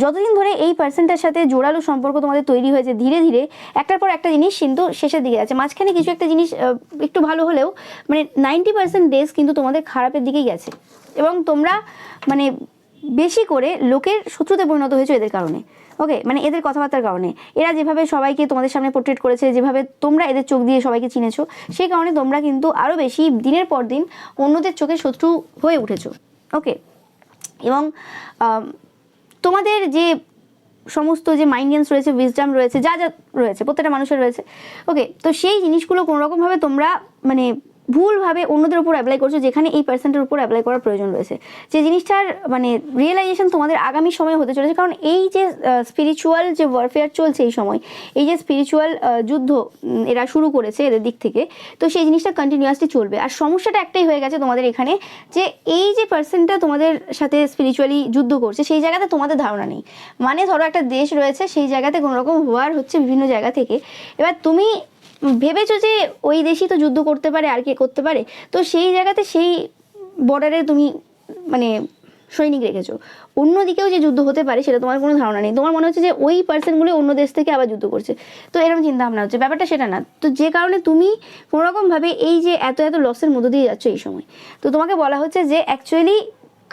যতদিন ধরে এই পার্সনটার সাথে জোরালো সম্পর্ক তোমাদের তৈরি হয়েছে, ধীরে ধীরে একটার পর একটা জিনিস কিন্তু শেষের দিকে যাচ্ছে, মাঝখানে কিছু একটা জিনিস একটু ভালো হলেও মানে 90% ডেজ কিন্তু তোমাদের খারাপের দিকেই গেছে, এবং তোমরা মানে বেশি করে লোকের শত্রুতে পরিণত হয়েছে এদের কারণে। ওকে, মানে এদের কথাবার্তার কারণে, এরা যেভাবে সবাইকে তোমাদের সামনে পোর্ট্রেট করেছে, যেভাবে তোমরা এদের চোখ দিয়ে সবাইকে চিনেছো, সেই কারণে তোমরা কিন্তু আরও বেশি দিনের পর দিন অন্যদের চোখে শত্রু হয়ে উঠেছো। ওকে, এবং তোমাদের যে সমস্ত যে মাইন্ড গেমস রয়েছে, উইজডম রয়েছে, যা যা রয়েছে প্রত্যেকটা মানুষের রয়েছে, ওকে, তো সেই জিনিসগুলো কোনোরকমভাবে তোমরা মানে ভুলভাবে অন্যদের উপর অ্যাপ্লাই করছো, যেখানে এই পার্সেন্টের উপর অ্যাপ্লাই করার প্রয়োজন রয়েছে, যে জিনিসটার মানে রিয়েলাইজেশন তোমাদের আগামী সময়ে হতে চলেছে, কারণ এই যে স্পিরিচুয়াল যে ওয়ারফেয়ার চলছে এই সময়, এই যে স্পিরিচুয়াল যুদ্ধ এরা শুরু করেছে এদের দিক থেকে, তো সেই জিনিসটা কন্টিনিউয়াসলি চলবে। আর সমস্যাটা একটাই হয়ে গেছে তোমাদের এখানে, যে এই যে পার্সনটা তোমাদের সাথে স্পিরিচুয়ালি যুদ্ধ করছে সেই জায়গাতে তোমাদের ধারণা নেই, মানে ধরো একটা দেশ রয়েছে, সেই জায়গাতে কোনো রকম ওয়ার হচ্ছে বিভিন্ন জায়গা থেকে, এবার তুমি ভেবেছো যে ওই দেশই তো যুদ্ধ করতে পারে, আর কে করতে পারে, তো সেই জায়গাতে সেই বর্ডারে তুমি মানে সৈনিক রেখেছো, অন্যদিকেও যে যুদ্ধ হতে পারে সেটা তোমার কোনো ধারণা নেই, তোমার মনে হচ্ছে যে ওই পার্সনগুলো অন্য দেশ থেকে আবার যুদ্ধ করছে, তো এরকম চিন্তা ভাবনা হচ্ছে, ব্যাপারটা সেটা না, তো যে কারণে তুমি কোনোরকমভাবে এই যে এত এত লসের মধ্য দিয়ে যাচ্ছ এই সময়, তো তোমাকে বলা হচ্ছে যে অ্যাকচুয়ালি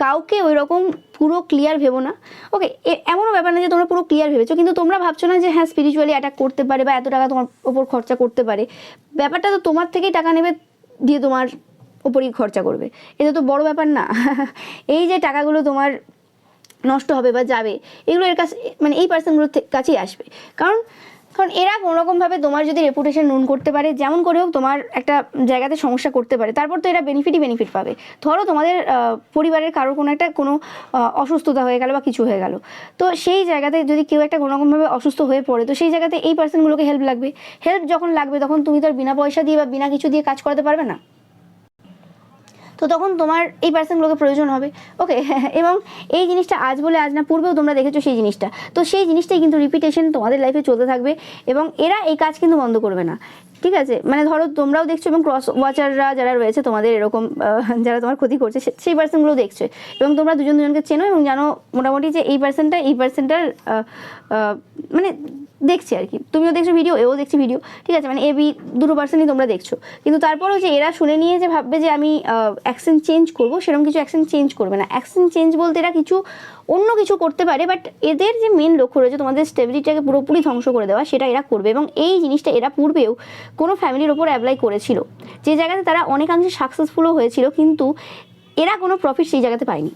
কাউকে ওই রকম পুরো ক্লিয়ার ভেবো না। ওকে, এমনও ব্যাপার না যে তোমরা পুরো ক্লিয়ার ভেবেছো, কিন্তু তোমরা ভাবছো না যে হ্যাঁ স্পিরিচুয়ালি অ্যাটাক করতে পারে বা এত টাকা তোমার ওপর খরচা করতে পারে, ব্যাপারটা তো তোমার থেকেই টাকা নেবে, দিয়ে তোমার ওপরই খরচা করবে, এটা তো বড় ব্যাপার না। এই যে টাকাগুলো তোমার নষ্ট হবে বা যাবে, এগুলো এর কাছে মানে এই পার্সনগুলোর কাছেই আসবে, কারণ কারণ এরা কোনোরকমভাবে তোমার যদি রেপুটেশন রুন করতে পারে, যেমন করে হোক তোমার একটা জায়গাতে সমস্যা করতে পারে, তারপর তো এরা বেনিফিট পাবে। ধরো তোমাদের পরিবারের কারোর কোনো অসুস্থতা হয়ে গেল বা কিছু হয়ে গেল, তো সেই জায়গাতে যদি কেউ একটা কোনোরকমভাবে অসুস্থ হয়ে পড়ে, তো সেই জায়গাতে এই পার্সনগুলোকে হেল্প লাগবে। হেল্প যখন লাগবে তখন তুমি তো আর বিনা পয়সা দিয়ে বা বিনা কিছু দিয়ে কাজ করাতে পারবে না, তো তখন তোমার এই পার্সনগুলোকে প্রয়োজন হবে। ওকে, এবং এই জিনিসটা আজ বলে আজ না, পূর্বেও তোমরা দেখেছো সেই জিনিসটা, তো সেই জিনিসটাই কিন্তু রিপিটেশন তোমাদের লাইফে চলতে থাকবে এবং এরা এই কাজ কিন্তু বন্ধ করবে না। ঠিক আছে, মানে ধরো তোমরাও দেখছো এবং ক্রস ওয়াচাররা যারা রয়েছে তোমাদের এরকম যারা তোমার ক্ষতি করছে সেই পার্সনগুলো দেখছো এবং তোমরা দুজনকে চেনো এবং জানো মোটামুটি যে এই পার্সনটার মানে দেখছি আর কি, তুমিও দেখছো ভিডিও, এও দেখছি ভিডিও, ঠিক আছে, মানে এ বি দুটো পার্সনই তোমরা দেখছো। কিন্তু তারপরেও যে এরা শুনে নিয়ে যে ভাববে যে আমি অ্যাকশন চেঞ্জ করবো, সেরকম কিছু অ্যাকশন চেঞ্জ করবে না। অ্যাকশন চেঞ্জ বলতে এরা অন্য কিছু করতে পারে, বাট এদের যে মেন লক্ষ্য রয়েছে তোমাদের স্টেবিলিটিটাকে পুরোপুরি ধ্বংস করে দেওয়া, সেটা এরা করবে। এবং এই জিনিসটা এরা পূর্বেও কোনো ফ্যামিলির ওপর অ্যাপ্লাই করেছিল, যে জায়গাতে তারা অনেকাংশে সাকসেসফুলও হয়েছিল, কিন্তু এরা কোনো প্রফিট সেই জায়গাতে পায়নি।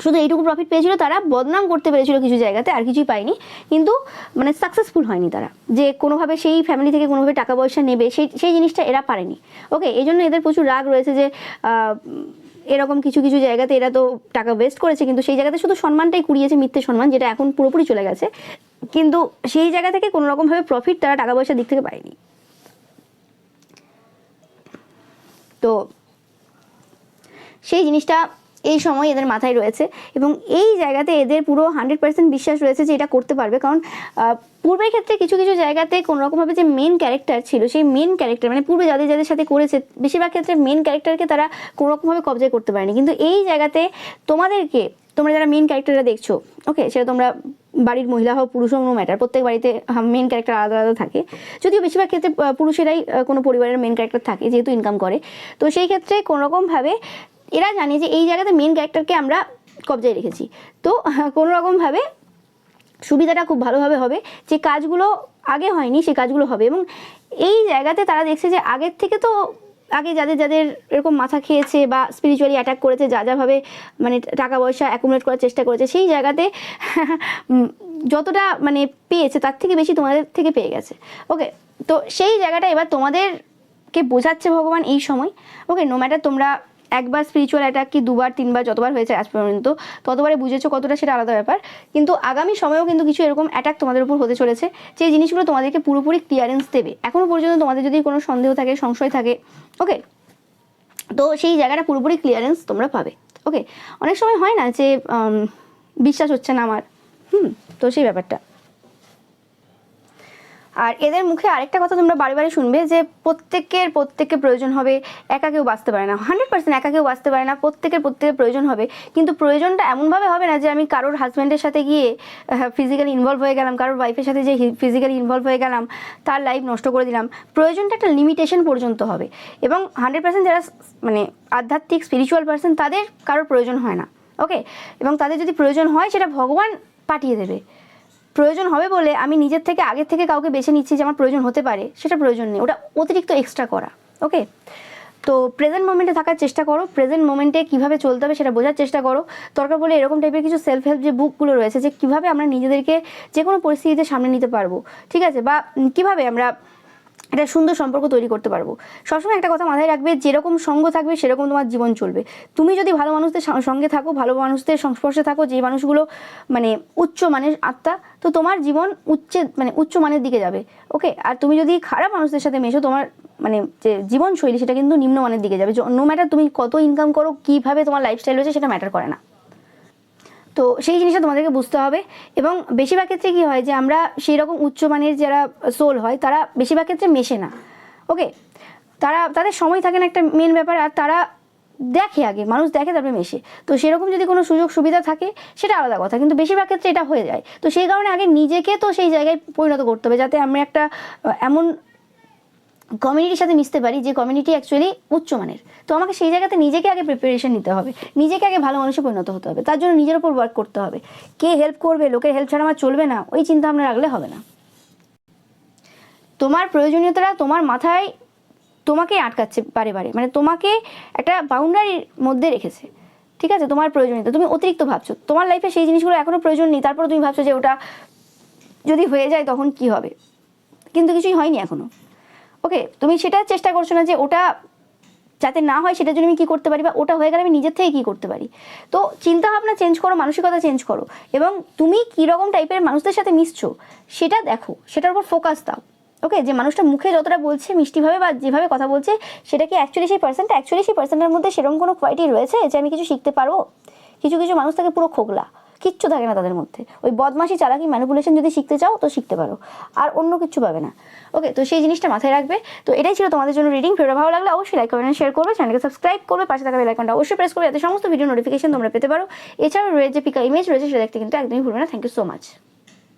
শুধু এইটুকু প্রফিট পেয়েছিল, তারা বদনাম করতে পেরেছিল কিছু জায়গাতে, আর কিছুই পায়নি, কিন্তু মানে সাকসেসফুল হয়নি তারা, যে কোনোভাবে সেই ফ্যামিলি থেকে কোনোভাবে টাকা পয়সা নেবে সেই জিনিসটা এরা পারেনি। ওকে, এই জন্য এদের প্রচুর রাগ রয়েছে যে এরকম কিছু জায়গাতে এরা তো টাকা ওয়েস্ট করেছে, কিন্তু সেই জায়গাতে শুধু সম্মানটাই কুড়িয়েছে, মিথ্যে সম্মান, যেটা এখন পুরোপুরি চলে গেছে, কিন্তু সেই জায়গা থেকে কোনো রকমভাবে প্রফিট তারা টাকা পয়সার দিক থেকে পায়নি। তো সেই জিনিসটা এই সময় এদের মাথায় রয়েছে এবং এই জায়গাতে এদের পুরো 100% বিশ্বাস রয়েছে যে এটা করতে পারবে। কারণ পূর্বের ক্ষেত্রে কিছু জায়গাতে কোনোরকমভাবে যে মেন ক্যারেক্টার ছিল, সেই মেন ক্যারেক্টার মানে পূর্বে যাদের সাথে করেছে, বেশিরভাগ ক্ষেত্রে মেন ক্যারেক্টারকে তারা কোনোরকমভাবে কবজায় করতে পারেনি। কিন্তু এই জায়গাতে তোমরা যারা মেন ক্যারেক্টাররা দেখছো, ওকে, সেটা তোমরা বাড়ির মহিলা হোক পুরুষ হোক, নো ম্যাটার, প্রত্যেক বাড়িতে মেন ক্যারেক্টার আলাদা থাকে, যদিও বেশিরভাগ ক্ষেত্রে পুরুষেরাই কোনো পরিবারের মেন ক্যারেক্টার থাকে, যেহেতু ইনকাম করে। তো সেই ক্ষেত্রে কোনোরকমভাবে এরা জানে যে এই জায়গাতে মেন ক্যারেক্টারকে আমরা কবজায় রেখেছি, তো কোনোরকমভাবে সুবিধাটা খুব ভালোভাবে হবে, যে কাজগুলো আগে হয়নি সেই কাজগুলো হবে। এবং এই জায়গাতে তারা দেখছে যে আগের থেকে তো আগে যাদের এরকম মাথা খেয়েছে বা স্পিরিচুয়ালি অ্যাটাক করেছে, যাভাবে মানে টাকা পয়সা অ্যাকুমুলেট করার চেষ্টা করেছে, সেই জায়গাতে যতটা মানে পেয়েছে তার থেকে বেশি তোমাদের থেকে পেয়ে গেছে। ওকে, তো সেই জায়গাটা এবার তোমাদেরকে বোঝাচ্ছে ভগবান এই সময়। ওকে, নো ম্যাটার তোমরা একবার স্পিরিচুয়াল অ্যাটাক কি দুবার তিনবার যতবার হয়েছে আজ পর্যন্ত, ততবারে বুঝেছো কতটা, সেটা আলাদা ব্যাপার। কিন্তু আগামী সময়েও কিন্তু কিছু এরকম অ্যাটাক তোমাদের উপর হতে চলেছে, যে জিনিসগুলো তোমাদেরকে পুরোপুরি ক্লিয়ারেন্স দেবে। এখনও পর্যন্ত তোমাদের যদি কোনো সন্দেহ থাকে, সংশয় থাকে, ওকে, তো সেই জায়গাটা পুরোপুরি ক্লিয়ারেন্স তোমরা পাবে। ওকে, অনেক সময় হয় না যে বিশ্বাস হচ্ছে না আমার, তো সেই ব্যাপারটা। আর এদের মুখে আরেকটা কথা তোমরা বারে শুনবে, যে প্রত্যেকের প্রয়োজন হবে, একা কেউ বাঁচতে পারে না। 100% একা কেউ বাঁচতে পারে না, প্রত্যেকের প্রয়োজন হবে, কিন্তু প্রয়োজনটা এমনভাবে হবে না যে আমি কারোর হাজব্যান্ডের সাথে গিয়ে ফিজিক্যালি ইনভলভ হয়ে গেলাম, কারোর ওয়াইফের সাথে যে ফিজিক্যালি ইনভলভ হয়ে গেলাম, তার লাইফ নষ্ট করে দিলাম। প্রয়োজনটা একটা লিমিটেশন পর্যন্ত হবে, এবং 100% যারা মানে আধ্যাত্মিক স্পিরিচুয়াল পার্সন, তাদের কারোর প্রয়োজন হয় না। ওকে, এবং তাদের যদি প্রয়োজন হয়, সেটা ভগবান পাঠিয়ে দেবে। প্রয়োজন হবে বলে আমি নিজের থেকে আগের থেকে কাউকে বেছে নিচ্ছি যে আমার প্রয়োজন হতে পারে, সেটা প্রয়োজন নেই, ওটা অতিরিক্ত এক্সট্রা করা। ওকে, তো প্রেজেন্ট মোমেন্টে থাকার চেষ্টা করো, প্রেজেন্ট মোমেন্টে কীভাবে চলতে হবে সেটা বোঝার চেষ্টা করো। দরকার বলে এরকম টাইপের কিছু সেলফ হেল্প যে বুকগুলো রয়েছে, যে কীভাবে আমরা নিজেদেরকে যে কোনো পরিস্থিতিতে সামনে নিতে পারবো, ঠিক আছে, বা কীভাবে আমরা একটা সুন্দর সম্পর্ক তৈরি করতে পারবো। সবসময় একটা কথা মাথায় রাখবে, যেরকম সঙ্গ থাকবে সেরকম তোমার জীবন চলবে। তুমি যদি ভালো মানুষদের সঙ্গে থাকো, ভালো মানুষদের সংস্পর্শে থাকো, যে মানুষগুলো মানে উচ্চ মানের আত্মা, তো তোমার জীবন উচ্চ মানের দিকে যাবে। ওকে, আর তুমি যদি খারাপ মানুষদের সাথে মেশো, তোমার মানে যে জীবনশৈলী সেটা কিন্তু নিম্নমানের দিকে যাবে। নো ম্যাটার তুমি কত ইনকাম করো, কীভাবে তোমার লাইফস্টাইল রয়েছে, সেটা ম্যাটার করে না। তো সেই জিনিসটা তোমাদেরকে বুঝতে হবে। এবং বেশিরভাগ ক্ষেত্রে কী হয়, যে আমরা সেই রকম উচ্চমানের যারা সোল হয়, তারা বেশিরভাগ ক্ষেত্রে মেশে না। ওকে, তাদের সময় থাকে না, একটা মেন ব্যাপার, আর তারা দেখে, আগে মানুষ দেখে তারপরে মেশে। তো সেরকম যদি কোনো সুযোগ সুবিধা থাকে সেটা আলাদা কথা, কিন্তু বেশিরভাগ ক্ষেত্রে এটা হয়ে যায়। তো সেই কারণে আগে নিজেকে তো সেই জায়গায় পরিণত করতে হবে, যাতে আমরা একটা এমন কমিউনিটির সাথে মিশতে পারি যে কমিউনিটি অ্যাকচুয়ালি উচ্চমানের। তো আমাকে সেই জায়গাতে নিজেকে আগে প্রিপারেশন নিতে হবে, নিজেকে আগে ভালো মানুষে পরিণত হতে হবে, তার জন্য নিজের উপর ওয়ার্ক করতে হবে। কে হেল্প করবে, লোকের হেল্প ছাড়া আমার চলবে না, ওই চিন্তা ভাবনা রাখলে হবে না। তোমার প্রয়োজনীয়তাটা তোমার মাথায় তোমাকে আটকাচ্ছে বারে, মানে তোমাকে একটা বাউন্ডারির মধ্যে রেখেছে, ঠিক আছে। তোমার প্রয়োজনীয়তা তুমি অতিরিক্ত ভাবছো, তোমার লাইফে সেই জিনিসগুলো এখনো প্রয়োজন নেই, তারপর তুমি ভাবছো যে ওটা যদি হয়ে যায় তখন কি হবে। কিন্তু কিছুই হয়নি এখনো। ওকে, তুমি সেটা চেষ্টা করছো না যে ওটা যাতে না হয় সেটার জন্য আমি কী করতে পারি, বা ওটা হয়ে গেলে আমি নিজের থেকে কী করতে পারি। তো চিন্তাভাবনা চেঞ্জ করো, মানসিকতা চেঞ্জ করো, এবং তুমি কীরকম টাইপের মানুষদের সাথে মিশছো সেটা দেখো, সেটার উপর ফোকাস দাও। ওকে, যে মানুষটা মুখে যতটা বলছে মিষ্টিভাবে বা যেভাবে কথা বলছে, সেটা কি অ্যাকচুয়ালি সেই পার্সেন্টের মধ্যে সেরকম কোনো কোয়ালিটি রয়েছে যে আমি কিছু শিখতে পারবো? কিছু কিছু মানুষ থাকে পুরো খোগলা, কিচ্ছু থাকে না তাদের মধ্যে। ওই বদমাশি, চালাকি, ম্যানিপুলেশন যদি শিখতে চাও তো শিখতে পারো, আর অন্য কিছু পাবে না। ওকে, তো সেই জিনিসটা মাথায় রাখবে। তো এটাই ছিল তোমাদের জন্য রিডিং। ভিডিও ভালো লাগলে অবশ্যই লাইক কমেন্ট শেয়ার করবে, চ্যানেলকে সাবস্ক্রাইব করবে, পাশে থাকা বেল আইকনটা অবশ্যই প্রেস করবে যাতে সমস্ত ভিডিও নোটিফিকেশন তোমরা পেতে পারো। এছাড়াও রয়েছে পিকা ইমেজ রয়েছে, সেটা দেখতে কিন্তু একদমই ভুলবে না। Thank you so much.